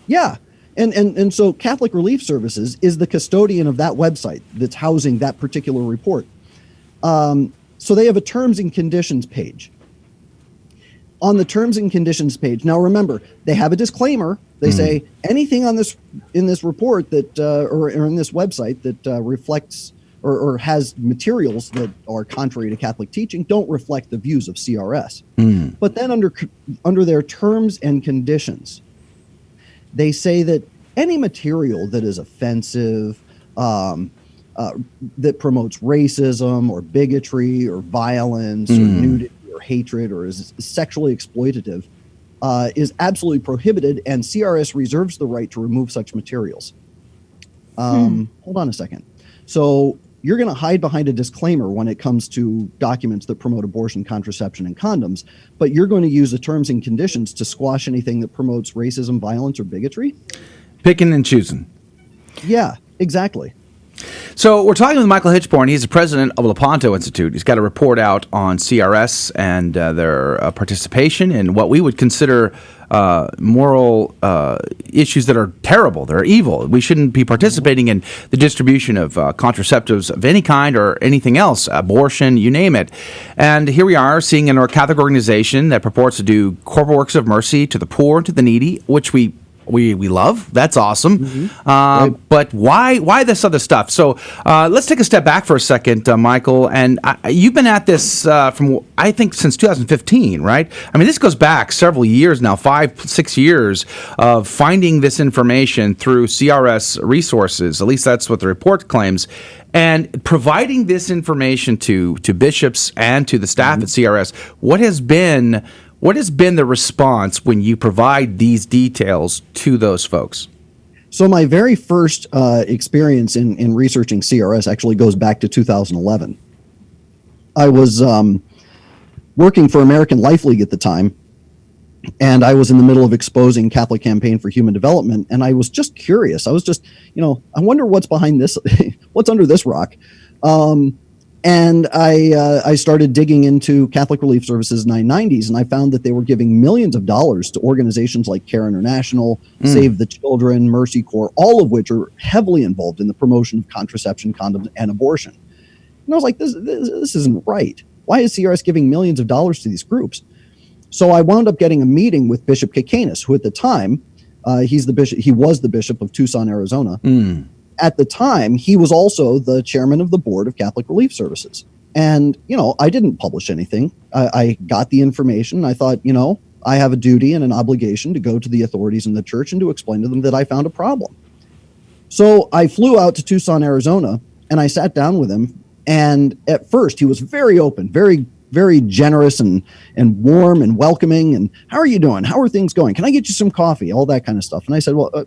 Yeah. And so Catholic Relief Services is the custodian of that website that's housing that particular report. So they have a terms and conditions page. On the terms and conditions page, now remember, they have a disclaimer. They say anything on this in this report that or in this website that reflects or has materials that are contrary to Catholic teaching don't reflect the views of CRS. But then under their terms and conditions, they say that any material that is offensive, that promotes racism or bigotry or violence or nudity or hatred or is sexually exploitative is absolutely prohibited, and CRS reserves the right to remove such materials. Hold on a second. So you're going to hide behind a disclaimer when it comes to documents that promote abortion, contraception, and condoms, but you're going to use the terms and conditions to squash anything that promotes racism, violence, or bigotry? Picking and choosing. Yeah, exactly. So we're talking with Michael Hichborn. He's the president of Lepanto Institute. He's got a report out on CRS and their participation in what we would consider moral issues that are terrible. They're evil. We shouldn't be participating in the distribution of contraceptives of any kind or anything else, abortion, you name it. And here we are seeing a Catholic organization that purports to do corporal works of mercy to the poor and to the needy, which we love. That's awesome. But why this other stuff? So let's take a step back for a second, Michael. And you've been at this from, I think, since 2015, right? I mean, this goes back several years now, 5-6 years of finding this information through CRS resources. At least that's what the report claims. And providing this information to bishops and to the staff at CRS. What has been the response when you provide these details to those folks? So my very first experience in researching CRS actually goes back to 2011. I was working for American Life League at the time, and I was in the middle of exposing Catholic Campaign for Human Development, and I was just curious. I was just, I wonder what's behind this, what's under this rock. And I started digging into Catholic Relief Services 990s, and I found that they were giving millions of dollars to organizations like Care International, Save the Children, Mercy Corps, all of which are heavily involved in the promotion of contraception, condoms, and abortion. And I was like, this isn't right. Why is CRS giving millions of dollars to these groups? So I wound up getting a meeting with Bishop Kikanis, who at the time, he was the bishop of Tucson, Arizona. At the time, he was also the chairman of the board of Catholic Relief Services. And, I didn't publish anything. I got the information. I thought, I have a duty and an obligation to go to the authorities in the church and to explain to them that I found a problem. So I flew out to Tucson, Arizona, and I sat down with him. And at first, he was very open, very, very generous and warm and welcoming. And how are you doing? How are things going? Can I get you some coffee? All that kind of stuff. And I said, well,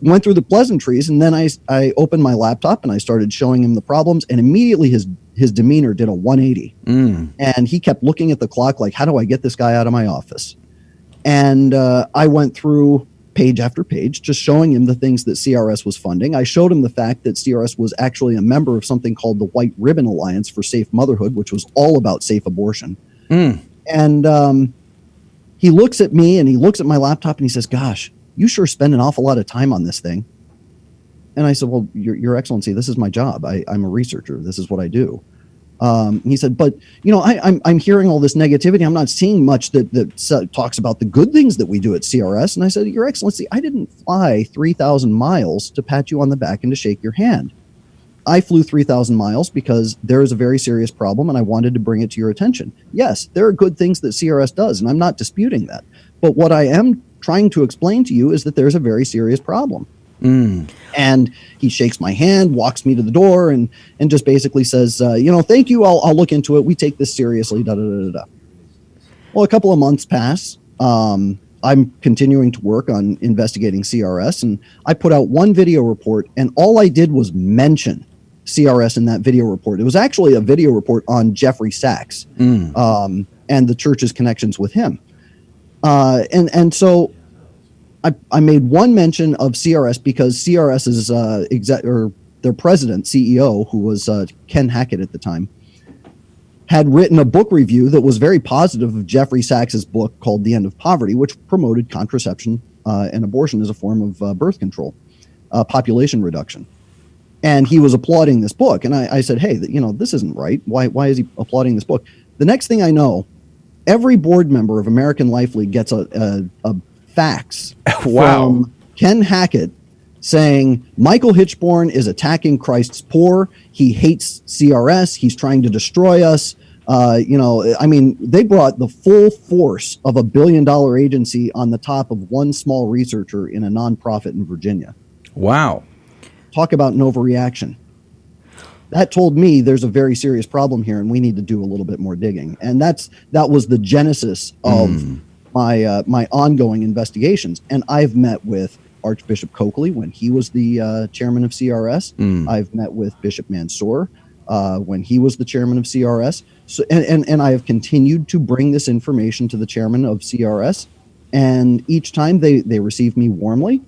went through the pleasantries, and then I opened my laptop and I started showing him the problems, and immediately his demeanor did a 180. And he kept looking at the clock like, how do I get this guy out of my office? And I went through page after page, just showing him the things that CRS was funding. I showed him the fact that CRS was actually a member of something called the White Ribbon Alliance for Safe Motherhood, which was all about safe abortion. And he looks at me and he looks at my laptop and he says, gosh, you sure spend an awful lot of time on this thing. And I said, well, Your Excellency, this is my job. I'm a researcher. This is what I do. He said, but, I'm hearing all this negativity. I'm not seeing much that talks about the good things that we do at CRS. And I said, Your Excellency, I didn't fly 3,000 miles to pat you on the back and to shake your hand. I flew 3,000 miles because there is a very serious problem and I wanted to bring it to your attention. Yes, there are good things that CRS does, and I'm not disputing that. But what I am trying to explain to you is that there's a very serious problem. And he shakes my hand, walks me to the door, and just basically says, thank you. I'll look into it. We take this seriously. Well, a couple of months pass. I'm continuing to work on investigating CRS, and I put out one video report, and all I did was mention CRS in that video report. It was actually a video report on Jeffrey Sachs and the church's connections with him. And so I made one mention of CRS because CRS's their president, CEO, who was Ken Hackett at the time, had written a book review that was very positive of Jeffrey Sachs's book called The End of Poverty, which promoted contraception and abortion as a form of birth control, population reduction. And he was applauding this book. And I said, hey, this isn't right. Why is he applauding this book? The next thing I know, every board member of American Life League gets a fax from Ken Hackett saying Michael Hichborn is attacking Christ's poor. He hates CRS. He's trying to destroy us. They brought the full force of $1 billion agency on the top of one small researcher in a nonprofit in Virginia. Wow. Talk about an overreaction. That told me there's a very serious problem here, and we need to do a little bit more digging. And that was the genesis of my ongoing investigations. And I've met with Archbishop Coakley when he was the chairman of CRS. I've met with Bishop Mansour when he was the chairman of CRS. So, and I have continued to bring this information to the chairman of CRS. And each time they receive me warmly.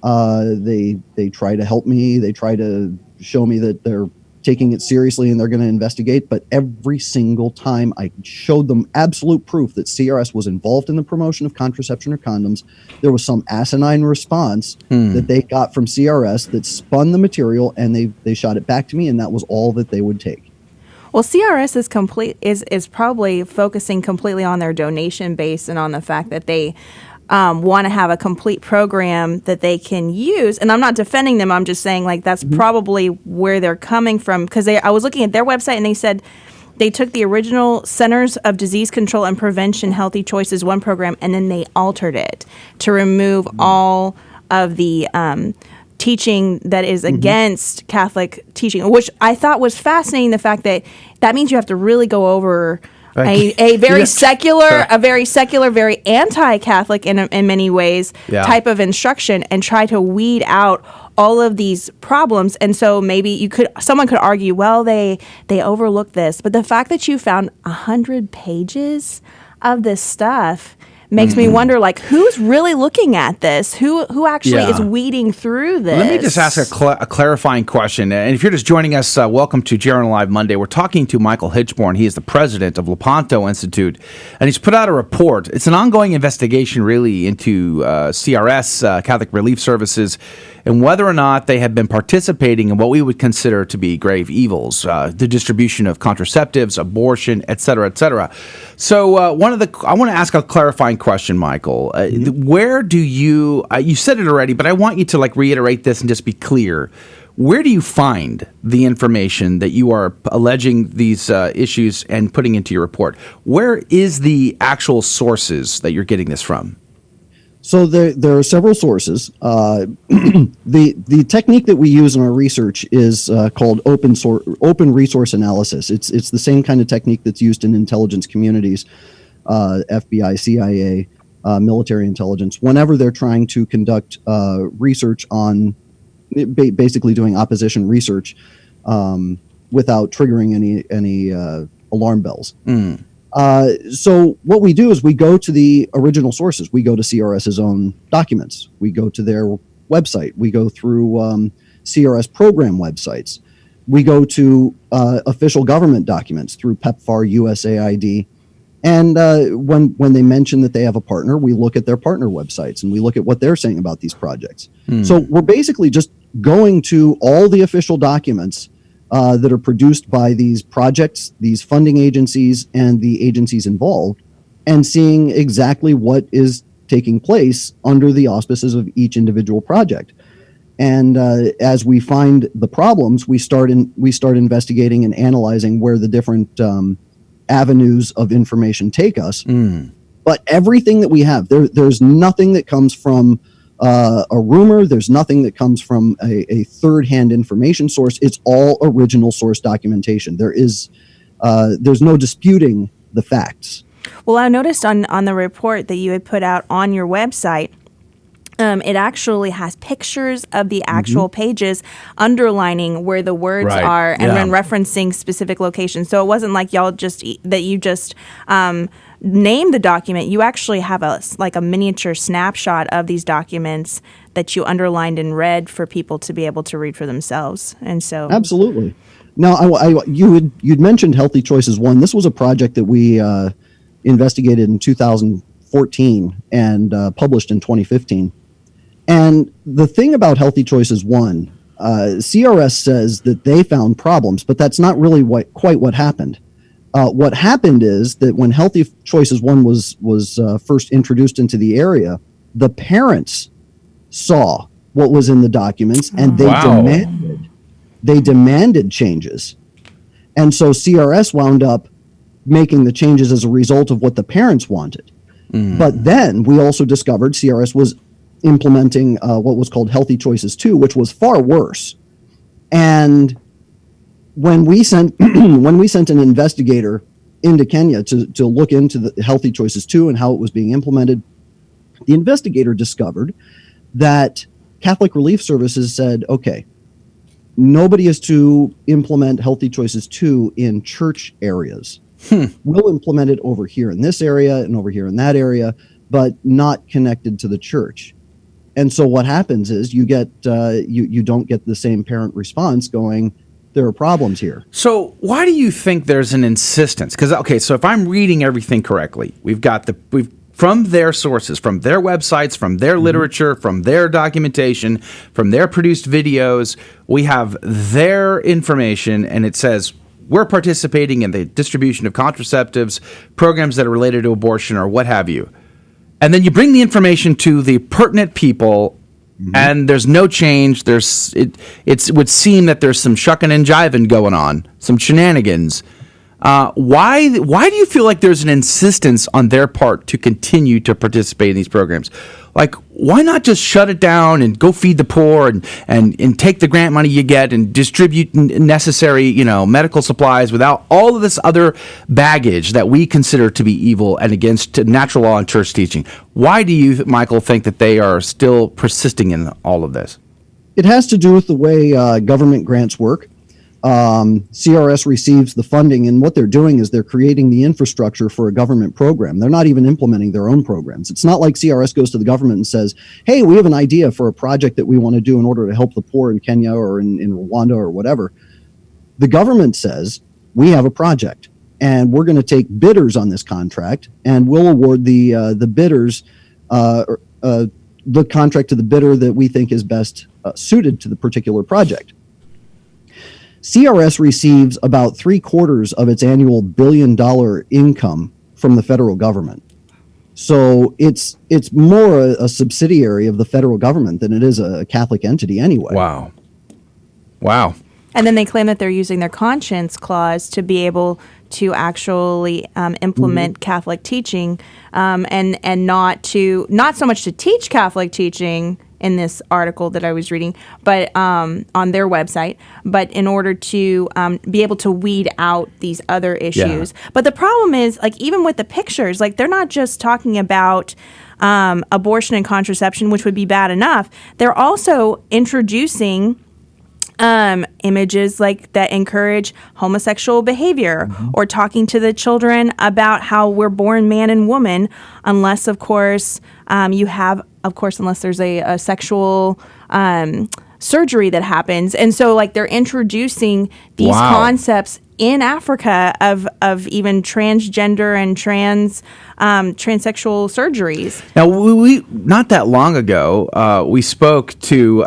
They try to help me. They try to show me that they're taking it seriously and they're going to investigate. But every single time I showed them absolute proof that CRS was involved in the promotion of contraception or condoms, there was some asinine response that they got from CRS that spun the material, and they shot it back to me, and that was all that they would take. Well, CRS is probably focusing completely on their donation base and on the fact that they want to have a complete program that they can use. And I'm not defending them. I'm just saying, like, that's probably where they're coming from. Because I was looking at their website, and they said they took the original Centers of Disease Control and Prevention Healthy Choices 1 program, and then they altered it to remove all of the teaching that is against Catholic teaching, which I thought was fascinating. The fact that means you have to really go over a very secular, very anti-Catholic in many ways type of instruction, and try to weed out all of these problems. And so maybe someone could argue, well, they overlooked this, but the fact that you found 100 pages of this stuff makes me wonder, like, who's really looking at this? Who actually is weeding through this? Let me just ask a clarifying question. And if you're just joining us, welcome to GRN Live Monday. We're talking to Michael Hichborn. He is the president of Lepanto Institute, and he's put out a report. It's an ongoing investigation, really, into CRS, Catholic Relief Services, and whether or not they have been participating in what we would consider to be grave evils, the distribution of contraceptives, abortion, et cetera, et cetera. So I want to ask a clarifying question, Michael. Where do you said it already, but I want you to reiterate this and just be clear. Where do you find the information that you are alleging these issues and putting into your report? Where is the actual sources that you're getting this from? So there are several sources. The technique that we use in our research is called open resource analysis. It's the same kind of technique that's used in intelligence communities, FBI, CIA, military intelligence, whenever they're trying to conduct research on basically doing opposition research without triggering any alarm bells. So what we do is we go to the original sources. We go to CRS's own documents. We go to their website. We go through CRS program websites. We go to official government documents through PEPFAR, USAID. And when they mention that they have a partner, we look at their partner websites and we look at what they're saying about these projects. So we're basically just going to all the official documents that are produced by these projects, these funding agencies, and the agencies involved, and seeing exactly what is taking place under the auspices of each individual project. And as we find the problems, we start investigating and analyzing where the different avenues of information take us. But everything that we have, there's nothing that comes from a rumor. There's nothing that comes from a third-hand information source. It's all original source documentation. There's no disputing the facts. Well, I noticed on the report that you had put out on your website, it actually has pictures of the actual pages underlining where the words are and then referencing specific locations. So it wasn't like you just name the document. You actually have a miniature snapshot of these documents that you underlined in red for people to be able to read for themselves. And so absolutely. Now, you'd mentioned Healthy Choices 1. This was a project that we investigated in 2014 and published in 2015. And the thing about Healthy Choices 1, CRS says that they found problems, but that's not really quite what happened. What happened is that when Healthy Choices 1 was first introduced into the area, the parents saw what was in the documents, and they demanded changes. And so CRS wound up making the changes as a result of what the parents wanted. But then we also discovered CRS was implementing what was called Healthy Choices 2, which was far worse. And when we sent an investigator into Kenya to look into the Healthy Choices 2 and how it was being implemented, the investigator discovered that Catholic Relief Services said, okay, nobody is to implement Healthy Choices 2 in church areas. We'll implement it over here in this area and over here in that area, but not connected to the church. And so what happens is you get you don't get the same parent response going, there are problems here. So why do you think there's an insistence? Because, okay, so if I'm reading everything correctly, we've from their sources, from their websites, from their literature, from their documentation, from their produced videos, we have their information, and it says we're participating in the distribution of contraceptives, programs that are related to abortion or what have you. And then you bring the information to the pertinent people, and there's no change. It would seem that there's some shucking and jiving going on, some shenanigans. Why do you feel like there's an insistence on their part to continue to participate in these programs? Like, why not just shut it down and go feed the poor and take the grant money you get and distribute necessary, medical supplies without all of this other baggage that we consider to be evil and against natural law and church teaching? Why do you, Michael, think that they are still persisting in all of this? It has to do with the way government grants work. CRS receives the funding, and what they're doing is they're creating the infrastructure for a government program. They're not even implementing their own programs. It's not like CRS goes to the government and says, hey, we have an idea for a project that we want to do in order to help the poor in Kenya or in Rwanda or whatever. The government says, we have a project, and we're going to take bidders on this contract, and we'll award the bidders the contract to the bidder that we think is best suited to the particular project. CRS receives about 3/4 of its annual $1 billion income from the federal government. So it's more a subsidiary of the federal government than it is a Catholic entity anyway. Wow. And then they claim that they're using their conscience clause to be able to actually implement Catholic teaching, and not so much to teach Catholic teaching in this article that I was reading, but on their website, but in order to be able to weed out these other issues. Yeah. But the problem is, like, even with the pictures, like, they're not just talking about abortion and contraception, which would be bad enough. They're also introducing images like that encourage homosexual behavior, or talking to the children about how we're born man and woman, unless, of course, unless there's a sexual surgery that happens. And so, like, they're introducing these concepts in Africa of even transgender and transsexual surgeries. Now, we not that long ago, we spoke to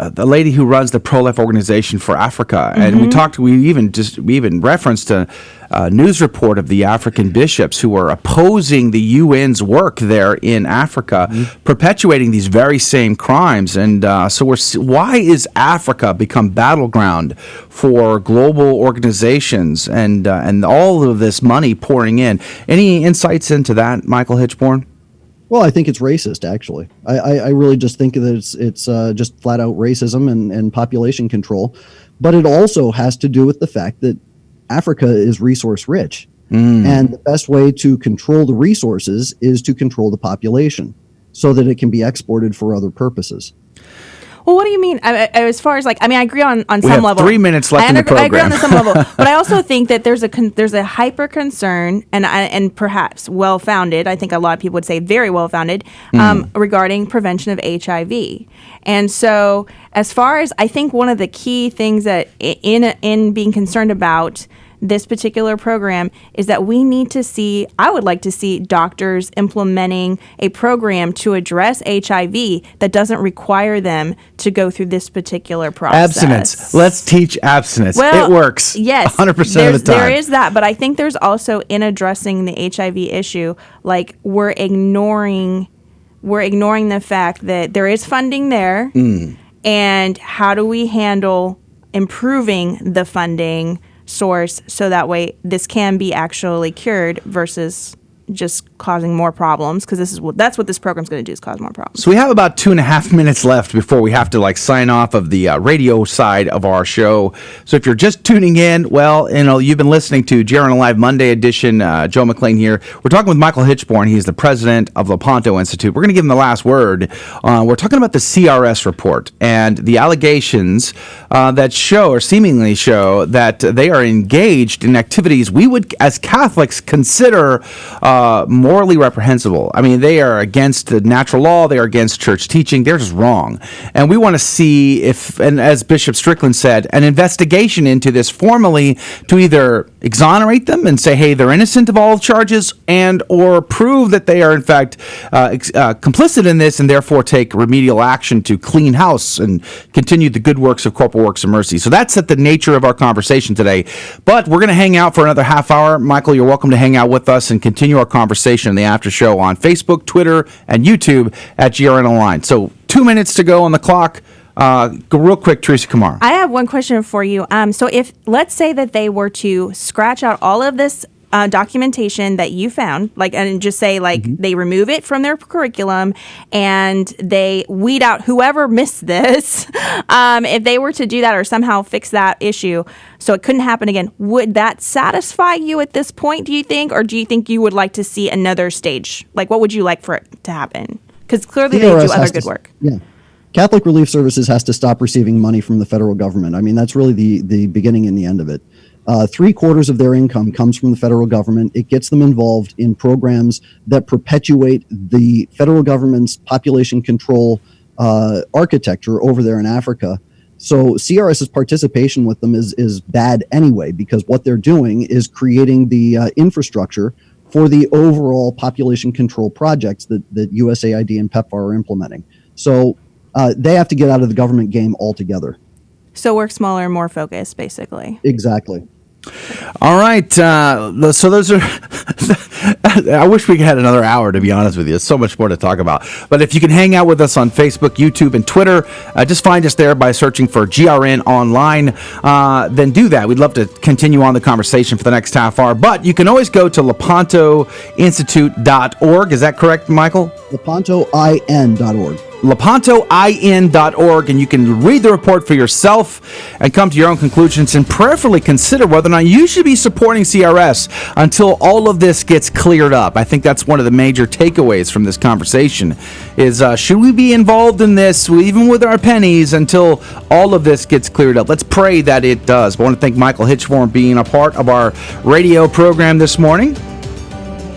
the lady who runs the pro-life organization for Africa, and we even referenced a news report of the African bishops who are opposing the UN's work there in Africa, perpetuating these very same crimes. And why is Africa become battleground for global organizations and all of this money pouring in? Any insights into that, Michael Hichborn? Well, I think it's racist, actually. I really just think that it's just flat out racism and population control. But it also has to do with the fact that Africa is resource rich. And the best way to control the resources is to control the population so that it can be exported for other purposes. Well, what do you mean? As far as I agree on We some have level. 3 minutes left in the program. I agree on some level, but I also think that there's a hyper concern and perhaps well founded. I think a lot of people would say very well founded regarding prevention of HIV. And so, as far as I think, one of the key things that in being concerned about this particular program is that I would like to see doctors implementing a program to address HIV that doesn't require them to go through this particular process. Abstinence. Let's teach abstinence. Well, it works. Yes. 100% of the time. There is that, but I think there's also, in addressing the HIV issue, we're ignoring the fact that there is funding there, and how do we handle improving the funding source so that way this can be actually cured versus just causing more problems, because that's what this program's going to do, is cause more problems. So we have about 2.5 minutes left before we have to sign off of the radio side of our show. So if you're just tuning in, well, you've been listening to GRN Live Monday edition. Joe McClain here. We're talking with Michael Hichborn. He's the president of Lepanto Institute. We're going to give him the last word. We're talking about the CRS report and the allegations that seemingly show that they are engaged in activities we would, as Catholics, consider morally reprehensible. I mean, they are against the natural law. They are against church teaching. They're just wrong. And we want to see if, and as Bishop Strickland said, an investigation into this formally to either exonerate them and say, hey, they're innocent of all charges, and or prove that they are in fact complicit in this, and therefore take remedial action to clean house and continue the good works of corporal works of mercy. So that's at the nature of our conversation today. But we're going to hang out for another half hour. Michael, you're welcome to hang out with us and continue our conversation in the after show on Facebook, Twitter, and YouTube at GRN Online. So 2 minutes to go on the clock. Go real quick, Teresa Kamara. I have one question for you. So if, let's say that they were to scratch out all of this documentation that you found, and just say they remove it from their curriculum and they weed out whoever missed this, if they were to do that or somehow fix that issue so it couldn't happen again, would that satisfy you at this point, do you think? Or do you think you would like to see another stage? What would you like for it to happen? Because clearly they do other good work. Yeah. Catholic Relief Services has to stop receiving money from the federal government. I mean, that's really the beginning and the end of it. 3/4 of their income comes from the federal government. It gets them involved in programs that perpetuate the federal government's population control architecture over there in Africa. So CRS's participation with them is bad anyway, because what they're doing is creating the infrastructure for the overall population control projects that USAID and PEPFAR are implementing. So they have to get out of the government game altogether. So work smaller and more focused, basically. Exactly. All right. So those are. I wish we had another hour, to be honest with you. There's so much more to talk about. But if you can hang out with us on Facebook, YouTube, and Twitter, just find us there by searching for GRN Online. Then do that. We'd love to continue on the conversation for the next half hour. But you can always go to lepantoinstitute.org. Is that correct, Michael? lepantoin.org. lepantoin.org, and you can read the report for yourself and come to your own conclusions and prayerfully consider whether or not you should be supporting CRS until all of this gets cleared up. I think that's one of the major takeaways from this conversation is should we be involved in this, even with our pennies, until all of this gets cleared up? Let's pray that it does. But I want to thank Michael Hichborn for being a part of our radio program this morning.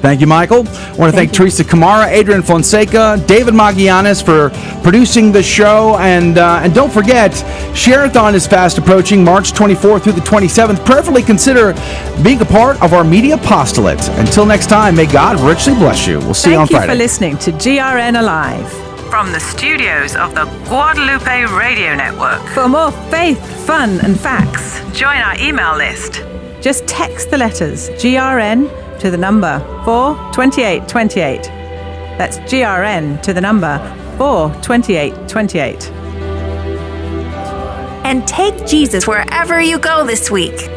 Thank you, Michael. I want to thank Teresa Kamara, Adrian Fonseca, David Magianis for producing the show. And don't forget, Share-a-thon is fast approaching, March 24th through the 27th. Prayerfully consider being a part of our media apostolate. Until next time, may God richly bless you. We'll see you on Friday. Thank you for listening to GRN Alive. From the studios of the Guadalupe Radio Network. For more faith, fun, and facts, join our email list. Just text the letters GRN to the number 42828. That's GRN to the number 42828. And take Jesus wherever you go this week.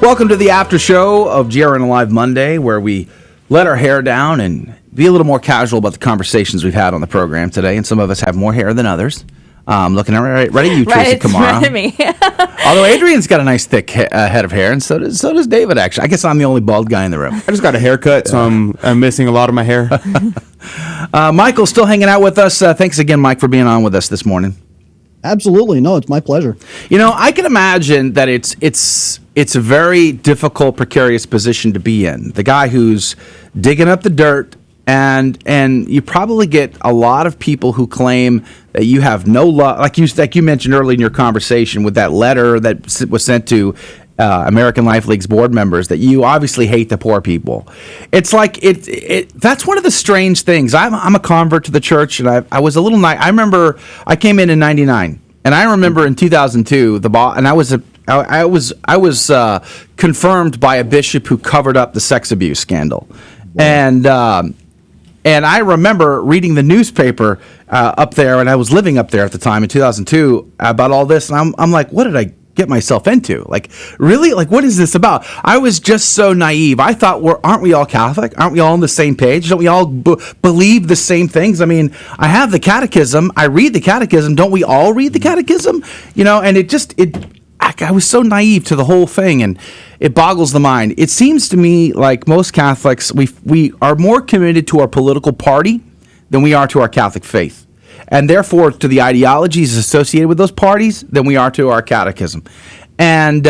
Welcome to the after show of GRN Alive Monday, where we let our hair down and be a little more casual about the conversations we've had on the program today. And some of us have more hair than others. Looking right at you, Tracy Kamara. Right at me. Although Adrian's got a nice thick head of hair, and so does David, actually. I guess I'm the only bald guy in the room. I just got a haircut, so I'm missing a lot of my hair. Michael's still hanging out with us. Thanks again, Mike, for being on with us this morning. Absolutely. No, it's my pleasure. I can imagine that it's a very difficult, precarious position to be in. The guy who's digging up the dirt, and you probably get a lot of people who claim that you have no love, like you mentioned earlier in your conversation with that letter that was sent to American Life League's board members, that you obviously hate the poor people. It's like that's one of the strange things. I'm a convert to the church, and I was a little I remember I came in '99, and I remember in 2002 and I was confirmed by a bishop who covered up the sex abuse scandal. Wow. And I remember reading the newspaper up there, and I was living up there at the time in 2002 about all this, and I'm like, what did I get myself into? Like, really? Like, what is this about? I was just so naive. I thought, aren't we all Catholic? Aren't we all on the same page? Don't we all believe the same things? I mean, I have the catechism. I read the catechism. Don't we all read the catechism? And I was so naive to the whole thing, and it boggles the mind. It seems to me like most Catholics, we are more committed to our political party than we are to our Catholic faith, and therefore to the ideologies associated with those parties than we are to our catechism. And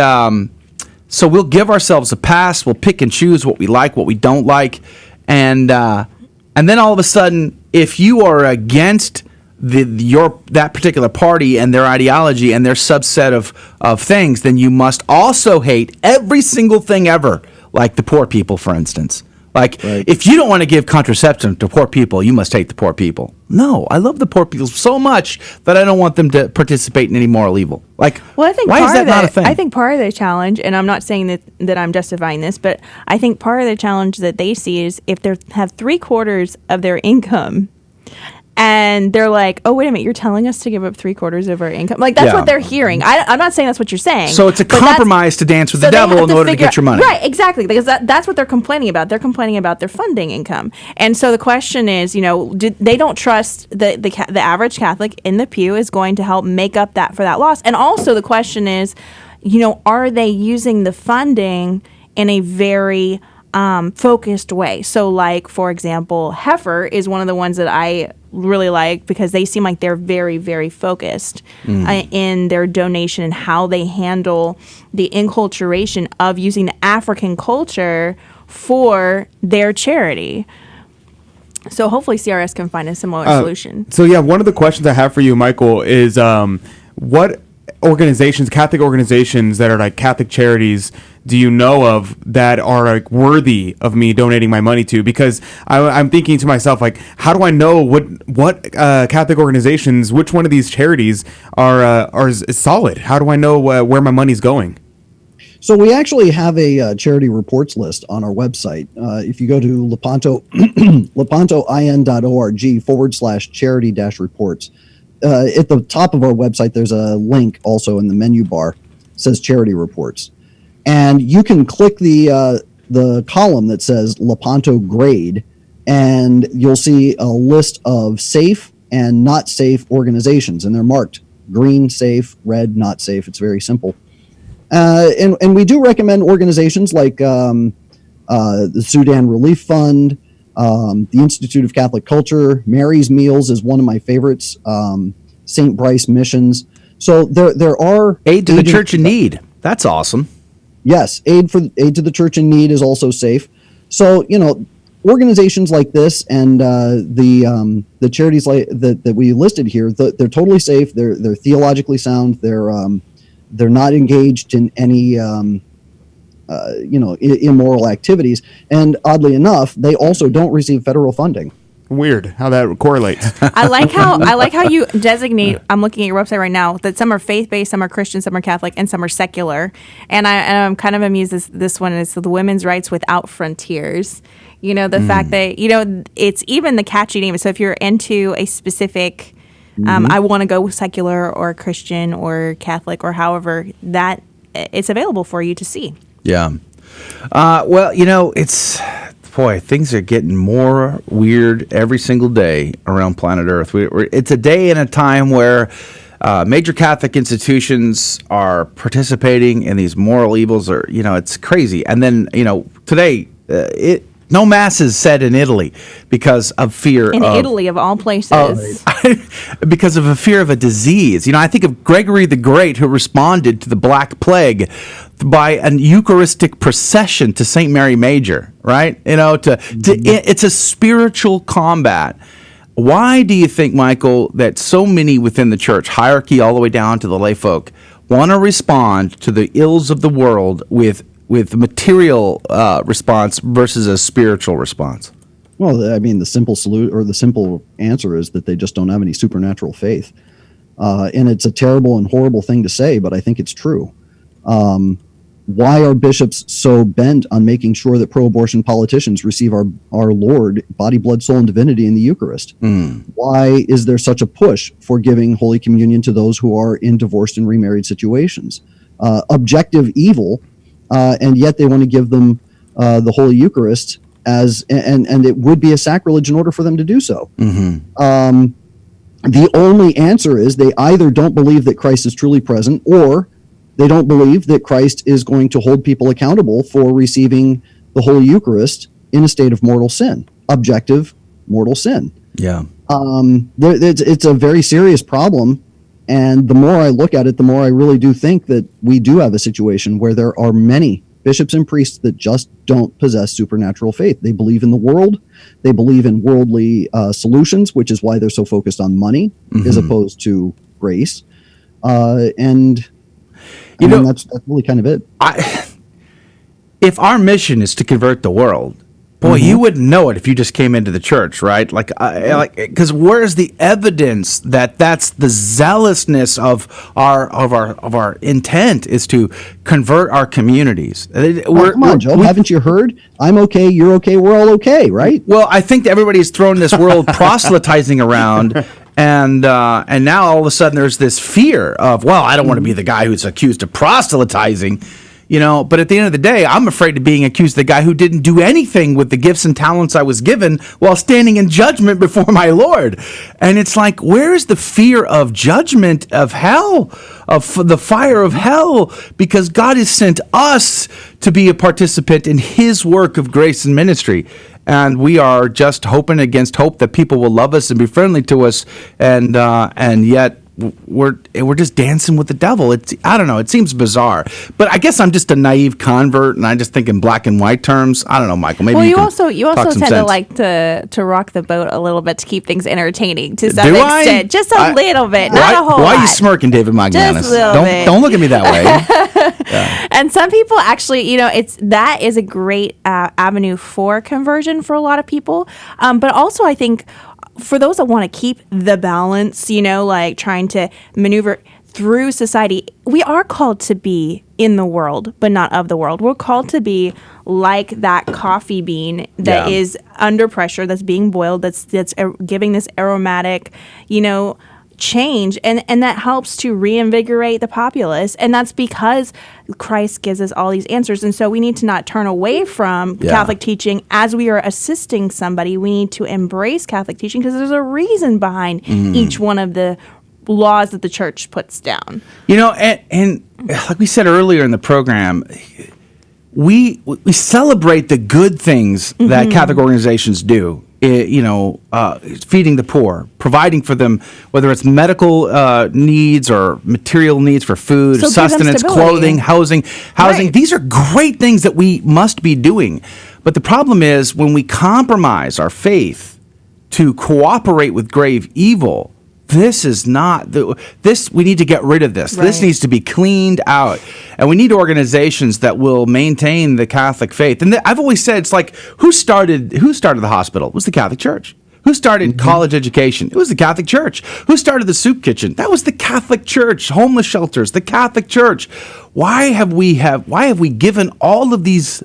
so we'll give ourselves a pass. We'll pick and choose what we like, what we don't like, and then all of a sudden, if you are against that particular party and their ideology and their subset of things, then you must also hate every single thing ever, like the poor people, for instance. Like, if you don't want to give contraception to poor people, you must hate the poor people. No, I love the poor people so much that I don't want them to participate in any moral evil. Like, well, I think why is that not a thing? I think part of the challenge, and I'm not saying that I'm justifying this, but I think part of the challenge that they see is if they have 3/4 of their income, and they're like, oh, wait a minute, you're telling us to give up 3/4 of our income? Like, that's what they're hearing. I'm not saying that's what you're saying. So it's a compromise to dance with the devil in order to get your money. Right, exactly, because that's what they're complaining about. They're complaining about their funding income. And so the question is, they don't trust the average Catholic in the pew is going to help make up for that loss. And also the question is, are they using the funding in a very focused way? So, like, for example, Heifer is one of the ones that I really like because they seem like they're very, very focused in their donation and how they handle the inculturation of using the African culture for their charity. So hopefully CRS can find a similar solution. So yeah, one of the questions I have for you, Michael, is what organizations, Catholic organizations that are like Catholic charities, do you know of that are like worthy of me donating my money to? Because I'm thinking to myself, like, how do I know what Catholic organizations, which one of these charities are solid? How do I know where my money's going? So we actually have a charity reports list on our website. If you go to lepantoin.org/charity-reports, at the top of our website, there's a link also in the menu bar. It says charity reports. And you can click the column that says Lepanto grade, and you'll see a list of safe and not safe organizations, and they're marked green, safe, red, not safe. It's very simple. And we do recommend organizations like the Sudan Relief Fund, the Institute of Catholic Culture, Mary's Meals is one of my favorites, St. Bryce Missions. So there are Aid to the Church in Need. That's awesome. Yes, Aid to the Church in Need is also safe. So, organizations like this and the charities that we listed here, they're totally safe. They're theologically sound. They're not engaged in any immoral activities. And oddly enough, they also don't receive federal funding. Weird how that correlates. I like how you designate. I'm looking at your website right now that some are faith-based, some are Christian, some are Catholic, and some are secular. And I'm kind of amused. This one is the Women's Rights Without Frontiers. The fact that it's even the catchy name. So if you're into a specific, I want to go secular or Christian or Catholic or however, that it's available for you to see. Yeah. It's. Boy, things are getting more weird every single day around planet Earth. It's a day and a time where major Catholic institutions are participating in these moral evils, or it's crazy. And then today no mass is said in Italy because of fear in Italy of all places. Because of a fear of a disease. I think of Gregory the Great, who responded to the Black Plague by an Eucharistic procession to St. Mary Major, right? It's a spiritual combat. Why do you think, Michael, that so many within the church, hierarchy all the way down to the lay folk, want to respond to the ills of the world with material response versus a spiritual response? Well, I mean, the simple answer is that they just don't have any supernatural faith. And it's a terrible and horrible thing to say, but I think it's true. Why are bishops so bent on making sure that pro-abortion politicians receive our Lord, body, blood, soul, and divinity in the Eucharist? Why is there such a push for giving Holy Communion to those who are in divorced and remarried situations? Objective evil, and yet they want to give them the Holy Eucharist and it would be a sacrilege in order for them to do so. The only answer is they either don't believe that Christ is truly present, or they don't believe that Christ is going to hold people accountable for receiving the Holy Eucharist in a state of mortal sin, objective mortal sin. Yeah. It's a very serious problem. And the more I look at it, the more I really do think that we do have a situation where there are many bishops and priests that just don't possess supernatural faith. They believe in the world. They believe in worldly solutions, which is why they're so focused on money as opposed to grace. That's really kind of it. If our mission is to convert the world, boy, you wouldn't know it if you just came into the church, right? Because where's the evidence that that's the zealousness of our intent is to convert our communities? Come on, Joe. Haven't you heard? I'm okay. You're okay. We're all okay, right? Well, I think that everybody's thrown this world proselytizing around. And now all of a sudden there's this fear of, well, I don't want to be the guy who's accused of proselytizing, but at the end of the day, I'm afraid of being accused of the guy who didn't do anything with the gifts and talents I was given while standing in judgment before my Lord. And it's like, where is the fear of judgment, of hell, of the fire of hell? Because God has sent us to be a participant in his work of grace and ministry. And we are just hoping against hope that people will love us and be friendly to us, and yet we're just dancing with the devil. I don't know. It seems bizarre, but I guess I'm just a naive convert, and I just think in black and white terms. I don't know, Michael. Maybe you also tend to like to rock the boat a little bit to keep things entertaining to some extent, just a little bit, not a whole lot. Why are you smirking, David Magnanis? Just a little bit. Don't look at me that way. Yeah. And some people actually, that is a great avenue for conversion for a lot of people. But also, I think for those that want to keep the balance, like trying to maneuver through society, we are called to be in the world, but not of the world. We're called to be like that coffee bean that is under pressure, that's being boiled, that's giving this aromatic, change, and that helps to reinvigorate the populace. And that's because Christ gives us all these answers. And so we need to not turn away from Catholic teaching as we are assisting somebody. We need to embrace Catholic teaching because there's a reason behind each one of the laws that the church puts down. And like we said earlier in the program, we celebrate the good things that Catholic organizations do. Feeding the poor, providing for them, whether it's medical needs or material needs for food, sustenance, clothing, housing. Right. These are great things that we must be doing. But the problem is when we compromise our faith to cooperate with grave evil, this is not this. We need to get rid of this. Right. This needs to be cleaned out, and we need organizations that will maintain the Catholic faith. And I've always said, it's like who started the hospital? It was the Catholic Church. Who started college education? It was the Catholic Church. Who started the soup kitchen? That was the Catholic Church. Homeless shelters, the Catholic Church. Why have we given all of these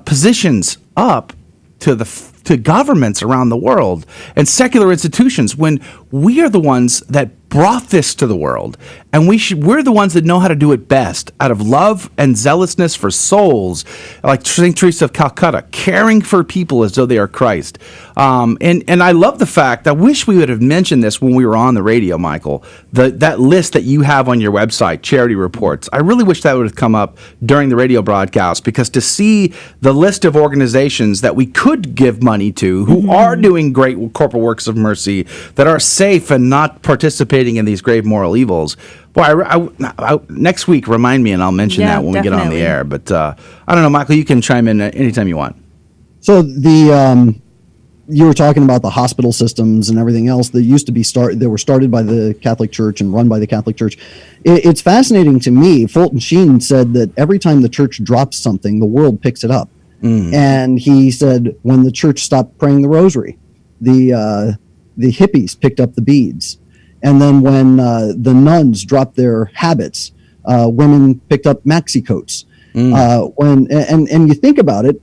positions up to governments around the world and secular institutions when we are the ones that brought this to the world, and we're the ones that know how to do it best out of love and zealousness for souls, like St. Teresa of Calcutta, caring for people as though they are Christ. And I love the fact, I wish we would have mentioned this when we were on the radio, Michael, that list that you have on your website, Charity Reports. I really wish that would have come up during the radio broadcast, because to see the list of organizations that we could give money to who are doing great corporal works of mercy, that are safe and not participating in these grave moral evils. Boy, next week, remind me, and I'll mention that when we get on the air. But I don't know, Michael, you can chime in anytime you want. So you were talking about the hospital systems and everything else that used to be they were started by the Catholic Church and run by the Catholic Church. It's fascinating to me. Fulton Sheen said that every time the church drops something, the world picks it up. And he said when the church stopped praying the rosary, the hippies picked up the beads. And then when the nuns dropped their habits, women picked up maxi coats. And you think about it,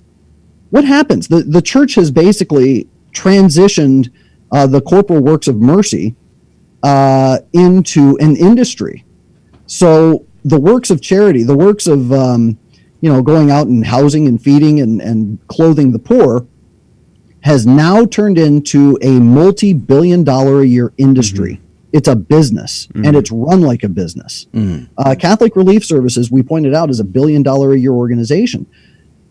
what happens? The church has basically transitioned the corporal works of mercy into an industry. So the works of charity, the works of going out and housing and feeding and clothing the poor, has now turned into a multi-billion-dollar a year industry. It's a business, and it's run like a business. Catholic Relief Services, we pointed out, is $1 billion a year organization.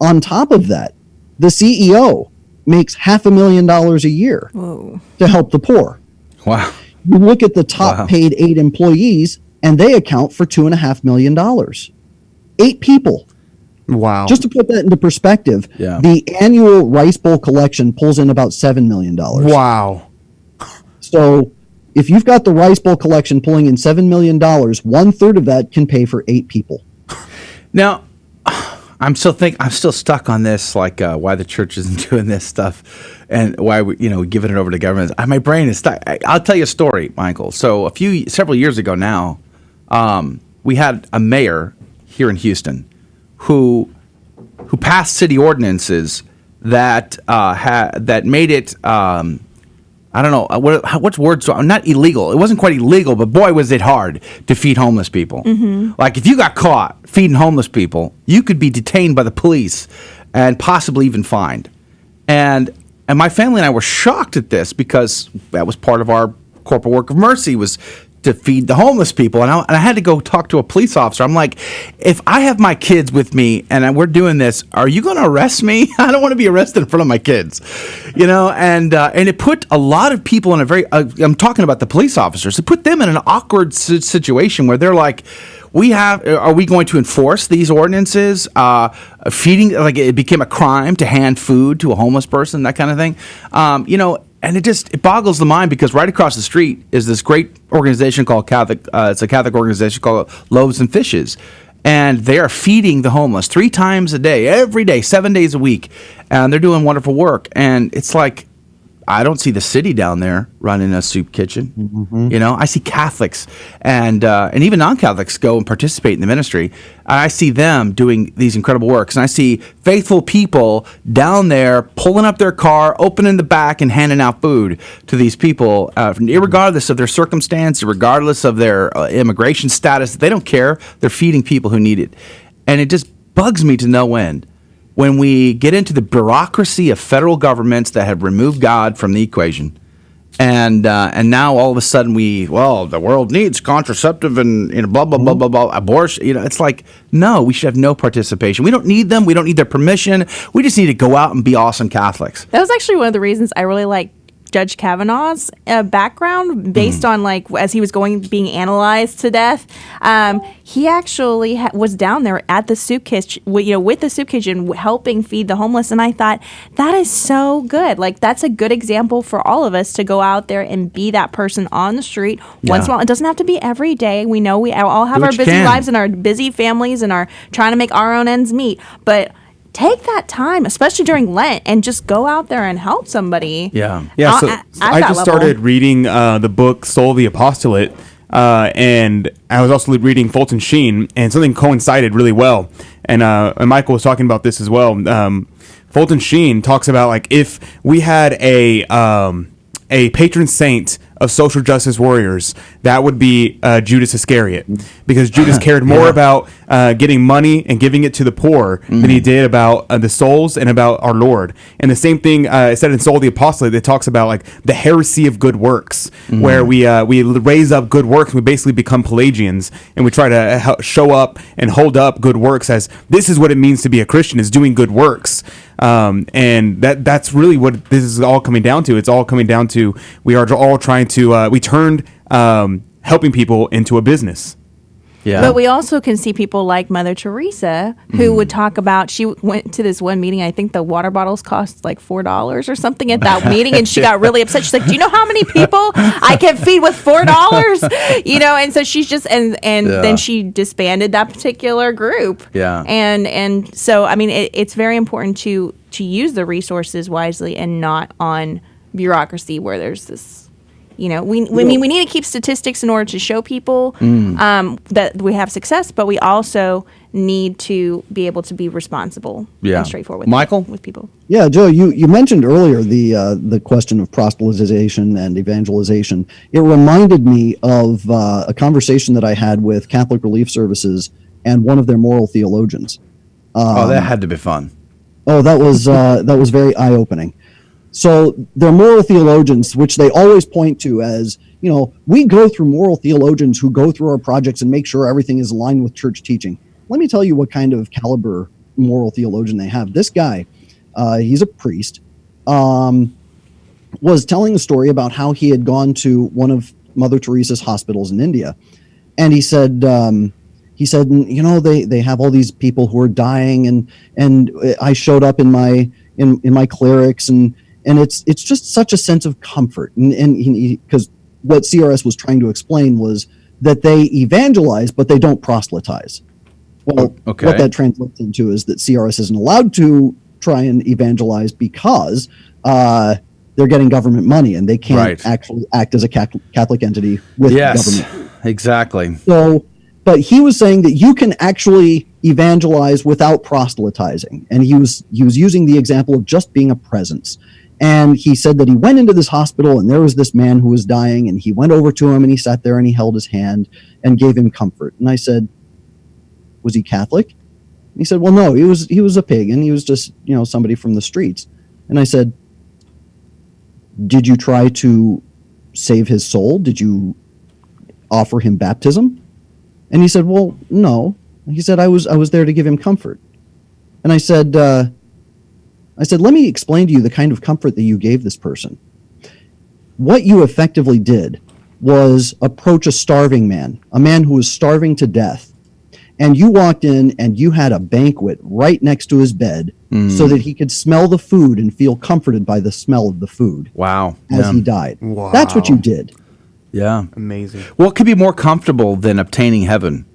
On top of that, the CEO makes $500,000 a year to help the poor. Wow. You look at the top paid 8 employees, and they account for $2.5 million. 8 people. Wow. Just to put that into perspective, the annual Rice Bowl collection pulls in about $7 million. Wow. So if you've got the Rice Bowl collection pulling in $7 million, 1/3 of that can pay for 8 people. Now, I'm still stuck on this, like why the church isn't doing this stuff, and why we, giving it over to government. My brain is stuck. I'll tell you a story, Michael. So several years ago now, we had a mayor here in Houston who passed city ordinances that made it. I don't know what's words. Not illegal. It wasn't quite illegal, but boy, was it hard to feed homeless people. Like if you got caught feeding homeless people, you could be detained by the police and possibly even fined. And my family and I were shocked at this, because that was part of our corporal work of mercy, was to feed the homeless people. And I had to go talk to a police officer. I'm like, if I have my kids with me and we're doing this, are you going to arrest me? I don't want to be arrested in front of my kids, and it put a lot of people in a very, I'm talking about the police officers, it put them in an awkward situation where they're like, are we going to enforce these ordinances? Feeding, like it became a crime to hand food to a homeless person, that kind of thing. And it boggles the mind, because right across the street is this great organization called it's a Catholic organization called Loaves and Fishes. And they are feeding the homeless 3 times a day, every day, 7 days a week. And they're doing wonderful work. And it's like, I don't see the city down there running a soup kitchen. I see Catholics and even non-Catholics go and participate in the ministry. I see them doing these incredible works, and I see faithful people down there pulling up their car, opening the back, and handing out food to these people, regardless of their circumstance, regardless of their immigration status. They don't care. They're feeding people who need it, and it just bugs me to no end when we get into the bureaucracy of federal governments that have removed God from the equation, and now all of a sudden the world needs contraceptive and blah blah blah blah blah abortion. It's like, no, we should have no participation. We don't need them. We don't need their permission. We just need to go out and be awesome Catholics. That was actually one of the reasons I really like Judge Kavanaugh's background, based on as he was being analyzed to death. He actually was down there at the soup kitchen, with the soup kitchen, helping feed the homeless. And I thought, that is so good. That's a good example for all of us to go out there and be that person on the street once in a while. It doesn't have to be every day. We know we all have our busy lives and our busy families and are trying to make our own ends meet, but take that time, especially during Lent, and just go out there and help somebody. So I just started reading the book Soul the Apostolate, and I was also reading Fulton Sheen, and something coincided really well. And Michael was talking about this as well. Fulton Sheen talks about if we had a patron saint of social justice warriors, that would be Judas Iscariot, because Judas cared more about getting money and giving it to the poor than he did about the souls and about our Lord. And the same thing said in Soul of the Apostolate that talks about like the heresy of good works, where we raise up good works and we basically become Pelagians, and we try to show up and hold up good works as this is what it means to be a Christian, is doing good works. And that's really what this is all coming down to. It's all coming down to we are all trying to we turned helping people into a business. Yeah. But we also can see people like Mother Teresa who would talk about, she went to this one meeting, I think the water bottles cost like $4 or something at that meeting, and she got really upset. She's like, do you know how many people I can feed with $4? You know, and so she's just, and then she disbanded that particular group. Yeah. And so, I mean, it's very important to use the resources wisely and not on bureaucracy where there's this, you know, we need to keep statistics in order to show people that we have success, but we also need to be able to be responsible and straightforward with people. Yeah, Joe, you mentioned earlier the question of proselytization and evangelization. It reminded me of a conversation that I had with Catholic Relief Services and one of their moral theologians. That had to be fun. Oh, that was very eye-opening. So they're moral theologians, which they always point to as, you know, we go through moral theologians who go through our projects and make sure everything is aligned with church teaching. Let me tell you what kind of caliber moral theologian they have. This guy, he's a priest, was telling a story about how he had gone to one of Mother Teresa's hospitals in India. And he said, you know, they have all these people who are dying, and I showed up in my clerics, and it's just such a sense of comfort. And because what CRS was trying to explain was that they evangelize, but they don't proselytize. Well, what that translates into is that CRS isn't allowed to try and evangelize because they're getting government money, and they can't actually act as a Catholic entity with government. Exactly. So, but he was saying that you can actually evangelize without proselytizing, and he was using the example of just being a presence. And he said that he went into this hospital and there was this man who was dying, and he went over to him and he sat there and he held his hand and gave him comfort. And I said, was he Catholic? And he said, well, no, he was a pagan. He was just, you know, somebody from the streets. And I said, did you try to save his soul? Did you offer him baptism? And he said, well, no. He said, I was there to give him comfort. And I said, let me explain to you the kind of comfort that you gave this person. What you effectively did was approach a starving man, a man who was starving to death. And you walked in and you had a banquet right next to his bed so that he could smell the food and feel comforted by the smell of the food. Wow. As he died. Wow. That's what you did. Yeah. Amazing. What could be more comfortable than obtaining heaven?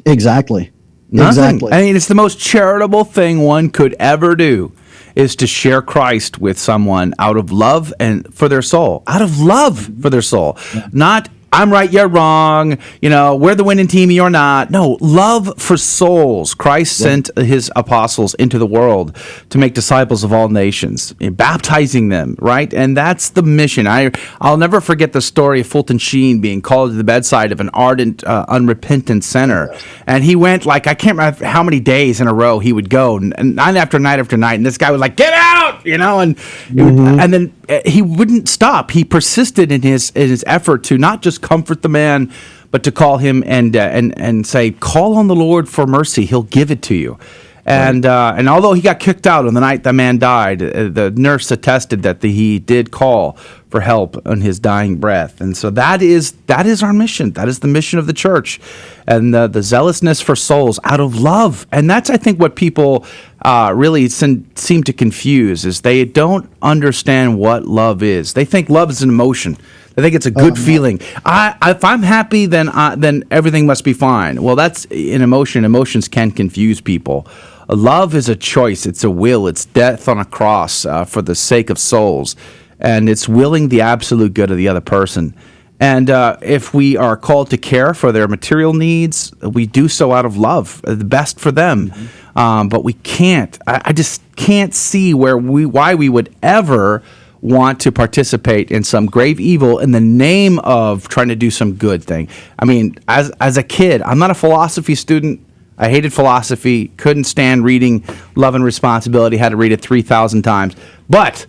Exactly. Nothing. Exactly. I mean, it's the most charitable thing one could ever do, is to share Christ with someone out of love and for their soul. Out of love for their soul. Not, I'm right, you're wrong, you know, we're the winning team, you're not. No, love for souls. Christ sent his apostles into the world to make disciples of all nations, baptizing them, right? And that's the mission. I'll never forget the story of Fulton Sheen being called to the bedside of an ardent, unrepentant sinner. And he went, like, I can't remember how many days in a row he would go, and night after night after night, and this guy was like, get out, you know, and then he wouldn't stop. He persisted in his effort to not just comfort the man, but to call him and say, call on the Lord for mercy. He'll give it to you. And although he got kicked out on the night the man died, the nurse attested that he did call for help on his dying breath. And so that is our mission. That is the mission of the church, and the zealousness for souls out of love. And that's, I think, what people really seem to confuse, is they don't understand what love is. They think love is an emotion. They think it's a good feeling. If I'm happy, then everything must be fine. Well, that's an emotion. Emotions can confuse people. Love is a choice. It's a will. It's death on a cross for the sake of souls. And it's willing the absolute good of the other person. And if we are called to care for their material needs, we do so out of love, the best for them. But we can't. I just can't see why we would ever want to participate in some grave evil in the name of trying to do some good thing. I mean, as a kid, I'm not a philosophy student. I hated philosophy, couldn't stand reading Love and Responsibility, had to read it 3,000 times. But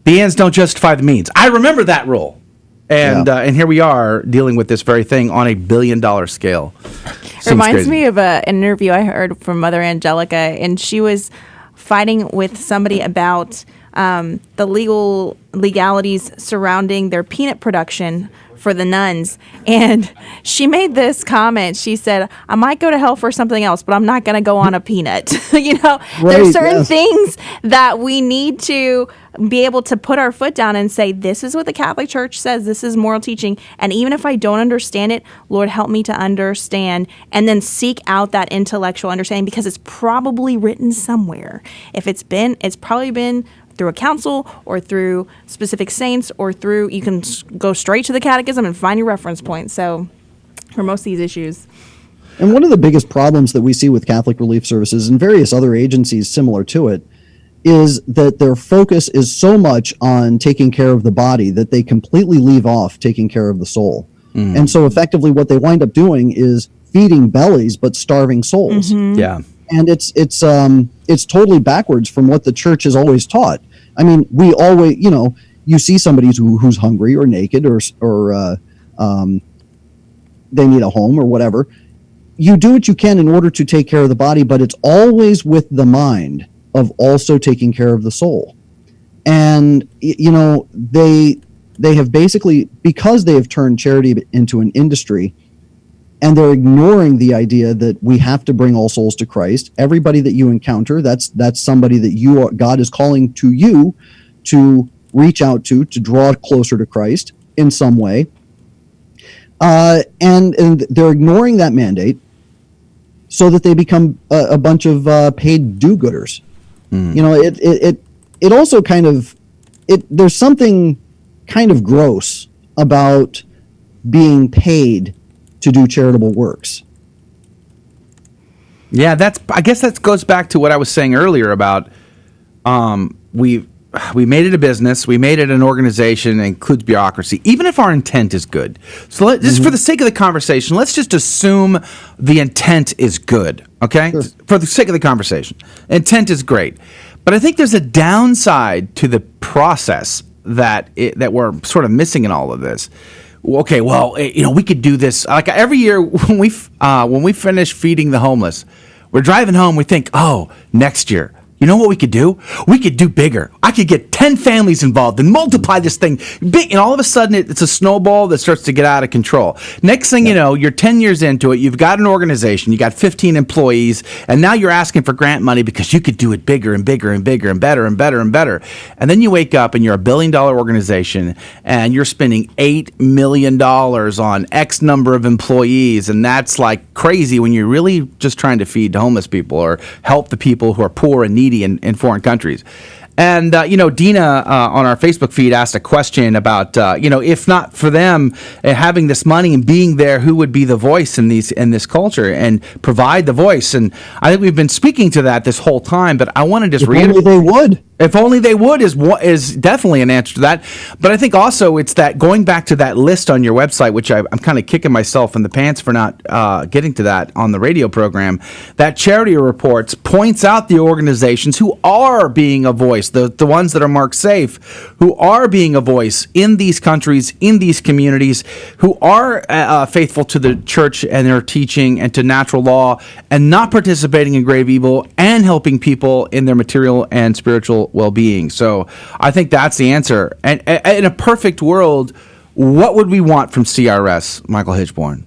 the ends don't justify the means. I remember that rule. And here we are dealing with this very thing on $1 billion scale. It reminds me of an interview I heard from Mother Angelica, and she was fighting with somebody about the legalities surrounding their peanut production for the nuns. And she made this comment. She said, I might go to hell for something else, but I'm not going to go on a peanut. There's certain things that we need to be able to put our foot down and say, this is what the Catholic Church says. This is moral teaching. And even if I don't understand it, Lord, help me to understand, and then seek out that intellectual understanding, because it's probably written somewhere. If it's probably been through a council or through specific saints or through, you can go straight to the catechism and find your reference point. So for most of these issues. And one of the biggest problems that we see with Catholic Relief Services and various other agencies similar to it is that their focus is so much on taking care of the body that they completely leave off taking care of the soul. And so effectively what they wind up doing is feeding bellies but starving souls. Yeah. And it's totally backwards from what the church has always taught. I mean, we always, you see somebody who's hungry or naked or they need a home or whatever. You do what you can in order to take care of the body, but it's always with the mind of also taking care of the soul. And, they have basically, because they have turned charity into an industry, and they're ignoring the idea that we have to bring all souls to Christ. Everybody that you encounter, that's somebody that God is calling to you to reach out to draw closer to Christ in some way. And they're ignoring that mandate so that they become a bunch of paid do-gooders. It also kind of, there's something kind of gross about being paid to do charitable works. Yeah, I guess that goes back to what I was saying earlier about we made it a business, we made it an organization that includes bureaucracy, even if our intent is good. So just for the sake of the conversation, let's just assume the intent is good, okay? Sure. For the sake of the conversation. Intent is great. But I think there's a downside to the process that we're sort of missing in all of this. Okay, well, we could do this. Like every year when we finish feeding the homeless, we're driving home, we think, oh, next year, you know what we could do? We could do bigger. I could get 10 families involved and multiply this thing big. And all of a sudden, it's a snowball that starts to get out of control. Next thing you know, you're 10 years into it. You've got an organization. You got 15 employees. And now you're asking for grant money because you could do it bigger and bigger and bigger and better and better and better. And then you wake up and you're a $1 billion organization and you're spending $8 million on X number of employees. And that's like crazy when you're really just trying to feed homeless people or help the people who are poor and needy in foreign countries. And, Dina on our Facebook feed asked a question about, if not for them having this money and being there, who would be the voice in this culture and provide the voice? And I think we've been speaking to that this whole time, but I want to just reiterate. If only they would. If only they would is definitely an answer to that. But I think also it's that going back to that list on your website, which I'm kind of kicking myself in the pants for not getting to that on the radio program. That charity reports points out the organizations who are being a voice, the ones that are marked safe, who are being a voice in these countries, in these communities, who are faithful to the church and their teaching and to natural law and not participating in grave evil and helping people in their material and spiritual well-being. So I think that's the answer. And in a perfect world, what would we want from CRS, Michael Hichborn?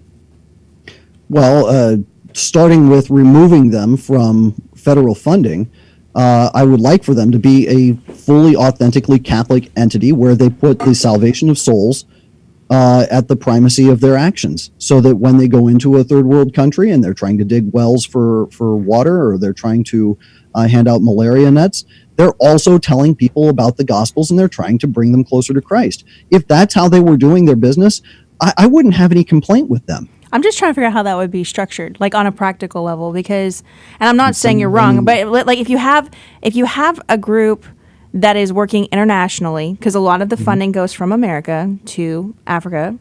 Well, starting with removing them from federal funding, I would like for them to be a fully, authentically Catholic entity where they put the salvation of souls at the primacy of their actions, so that when they go into a third world country and they're trying to dig wells for water, or they're trying to hand out malaria nets, they're also telling people about the Gospels and they're trying to bring them closer to Christ. If that's how they were doing their business, I wouldn't have any complaint with them. I'm just trying to figure out how that would be structured, like on a practical level, because, and I'm not saying you're wrong, but like if you have a group that is working internationally, because a lot of the funding goes from America to Africa.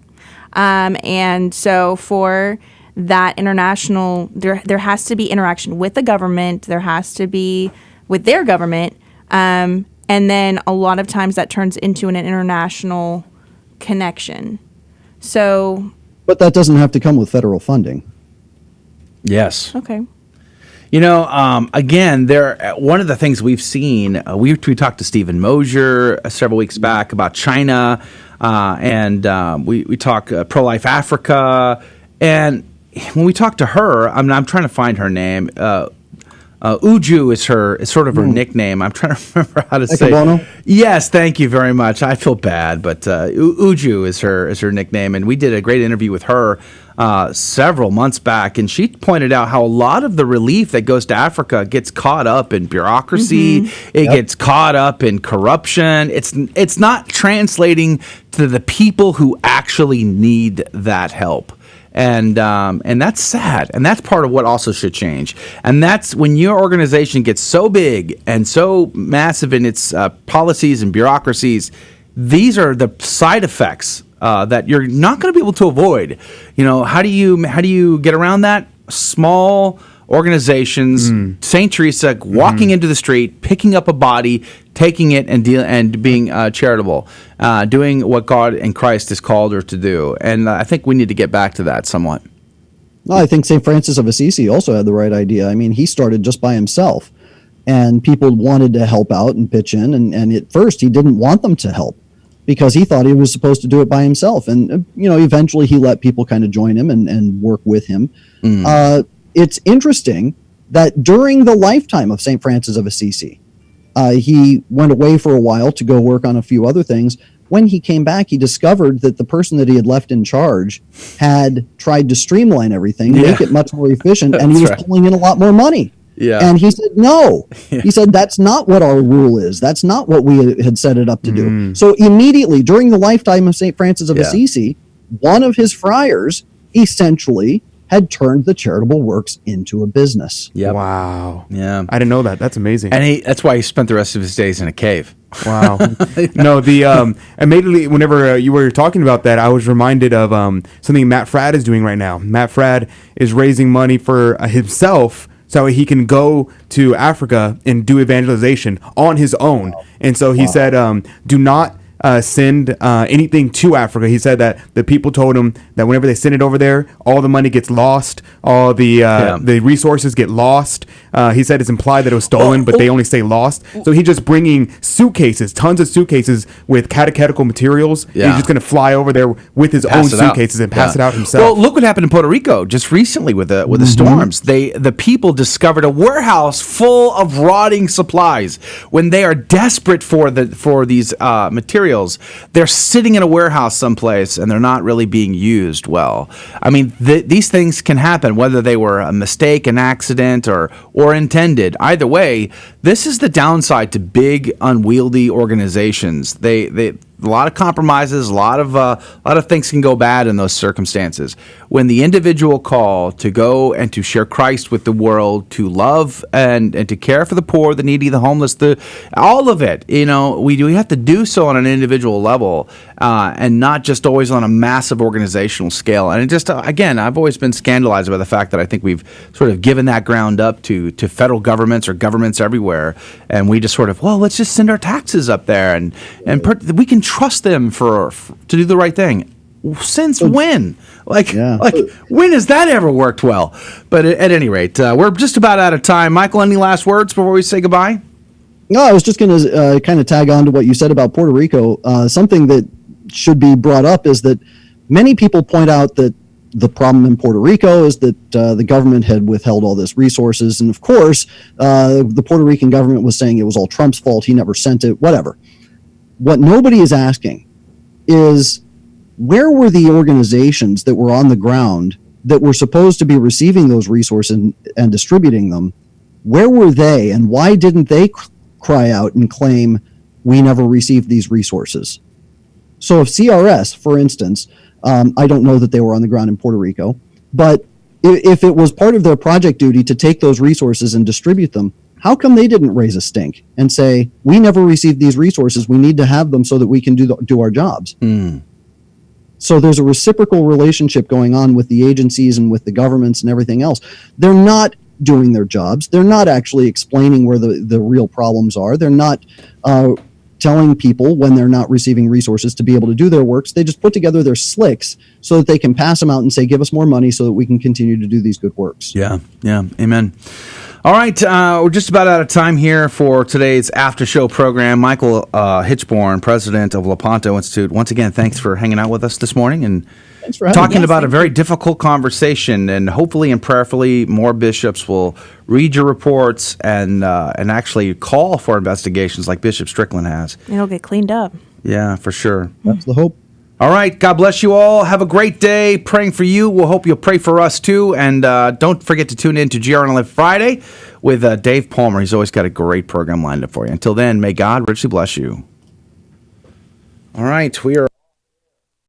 And so for that international, there has to be interaction with the government. There has to be with their government. And then a lot of times that turns into an international connection. So, but that doesn't have to come with federal funding. Yes. Okay. You know, again, one of the things we've seen, we talked to Stephen Mosier several weeks back about China, and we talk Pro-Life Africa, and when we talk to her, I'm trying to find her name. Uju is sort of her nickname. I'm trying to remember how to say it. Yes, thank you very much. I feel bad, but Uju is her nickname, and we did a great interview with her several months back, and she pointed out how a lot of the relief that goes to Africa gets caught up in bureaucracy. It gets caught up in corruption. It's not translating to the people who actually need that help. And that's sad, and that's part of what also should change. And that's when your organization gets so big and so massive in its policies and bureaucracies. These are the side effects that you're not going to be able to avoid. You know, how do you get around that? Small organizations, St. Teresa walking into the street, picking up a body, taking it and being charitable, doing what God and Christ has called her to do. And I think we need to get back to that somewhat. Well, I think St. Francis of Assisi also had the right idea. I mean, he started just by himself, and people wanted to help out and pitch in. And at first, he didn't want them to help because he thought he was supposed to do it by himself. And, eventually he let people kind of join him and work with him. It's interesting that during the lifetime of St. Francis of Assisi, he went away for a while to go work on a few other things. When he came back, he discovered that the person that he had left in charge had tried to streamline everything, make it much more efficient, and he was pulling in a lot more money. Yeah. And he said, no. He said, that's not what our rule is. That's not what we had set it up to do. So immediately, during the lifetime of St. Francis of Assisi, one of his friars essentially had turned the charitable works into a business. Yep. Wow. Yeah. I didn't know that. That's amazing. And that's why he spent the rest of his days in a cave. Wow. No, immediately whenever you were talking about that, I was reminded of something Matt Fradd is doing right now. Matt Fradd is raising money for himself so he can go to Africa and do evangelization on his own. And so he said, do not send anything to Africa. He said that the people told him that whenever they send it over there, all the money gets lost, all the resources get lost. He said it's implied that it was stolen, but they only say lost. So he's just bringing suitcases, tons of suitcases with catechetical materials. He's just going to fly over there with his own suitcases and pass it out himself. Well, look what happened in Puerto Rico just recently with the storms. The people discovered a warehouse full of rotting supplies when they are desperate for these materials. They're sitting in a warehouse someplace and they're not really being used well. I mean, these things can happen, whether they were a mistake, an accident, or intended. Either way, this is the downside to big, unwieldy organizations. They a lot of compromises, a lot of things can go bad in those circumstances. When the individual call to go and to share Christ with the world, to love and to care for the poor, the needy, the homeless, all of it, we have to do so on an individual level and not just always on a massive organizational scale. And it just, again, I've always been scandalized by the fact that I think we've sort of given that ground up to federal governments or governments everywhere, and we just sort of, let's just send our taxes up there and we can trust them to do the right thing. Since when? When has that ever worked well? But at any rate, we're just about out of time. Michael, any last words before we say goodbye? No, I was just going to kind of tag on to what you said about Puerto Rico. Something that should be brought up is that many people point out that the problem in Puerto Rico is that the government had withheld all this resources. And of course, the Puerto Rican government was saying it was all Trump's fault. He never sent it, whatever. What nobody is asking is, where were the organizations that were on the ground that were supposed to be receiving those resources and distributing them? Where were they, and why didn't they cry out and claim, we never received these resources? So if CRS, for instance, I don't know that they were on the ground in Puerto Rico, but if it was part of their project duty to take those resources and distribute them, How come they didn't raise a stink and say, we never received these resources, we need to have them so that we can do our jobs? So there's a reciprocal relationship going on with the agencies and with the governments and everything else. They're not doing their jobs. They're not actually explaining where the real problems are. They're not telling people when they're not receiving resources to be able to do their works. They just put together their slicks so that they can pass them out and say, give us more money so that we can continue to do these good works. Yeah, amen. All right, we're just about out of time here for today's after show program. Michael Hichborn, president of Lepanto Institute. Once again, thanks for hanging out with us this morning and thanks for talking about a very difficult conversation. And hopefully and prayerfully, more bishops will read your reports and actually call for investigations like Bishop Strickland has. It'll get cleaned up. Yeah, for sure. That's the hope. All right. God bless you all. Have a great day. Praying for you. We'll hope you'll pray for us too. And don't forget to tune in to GRN Live Friday with Dave Palmer. He's always got a great program lined up for you. Until then, may God richly bless you. All right. We are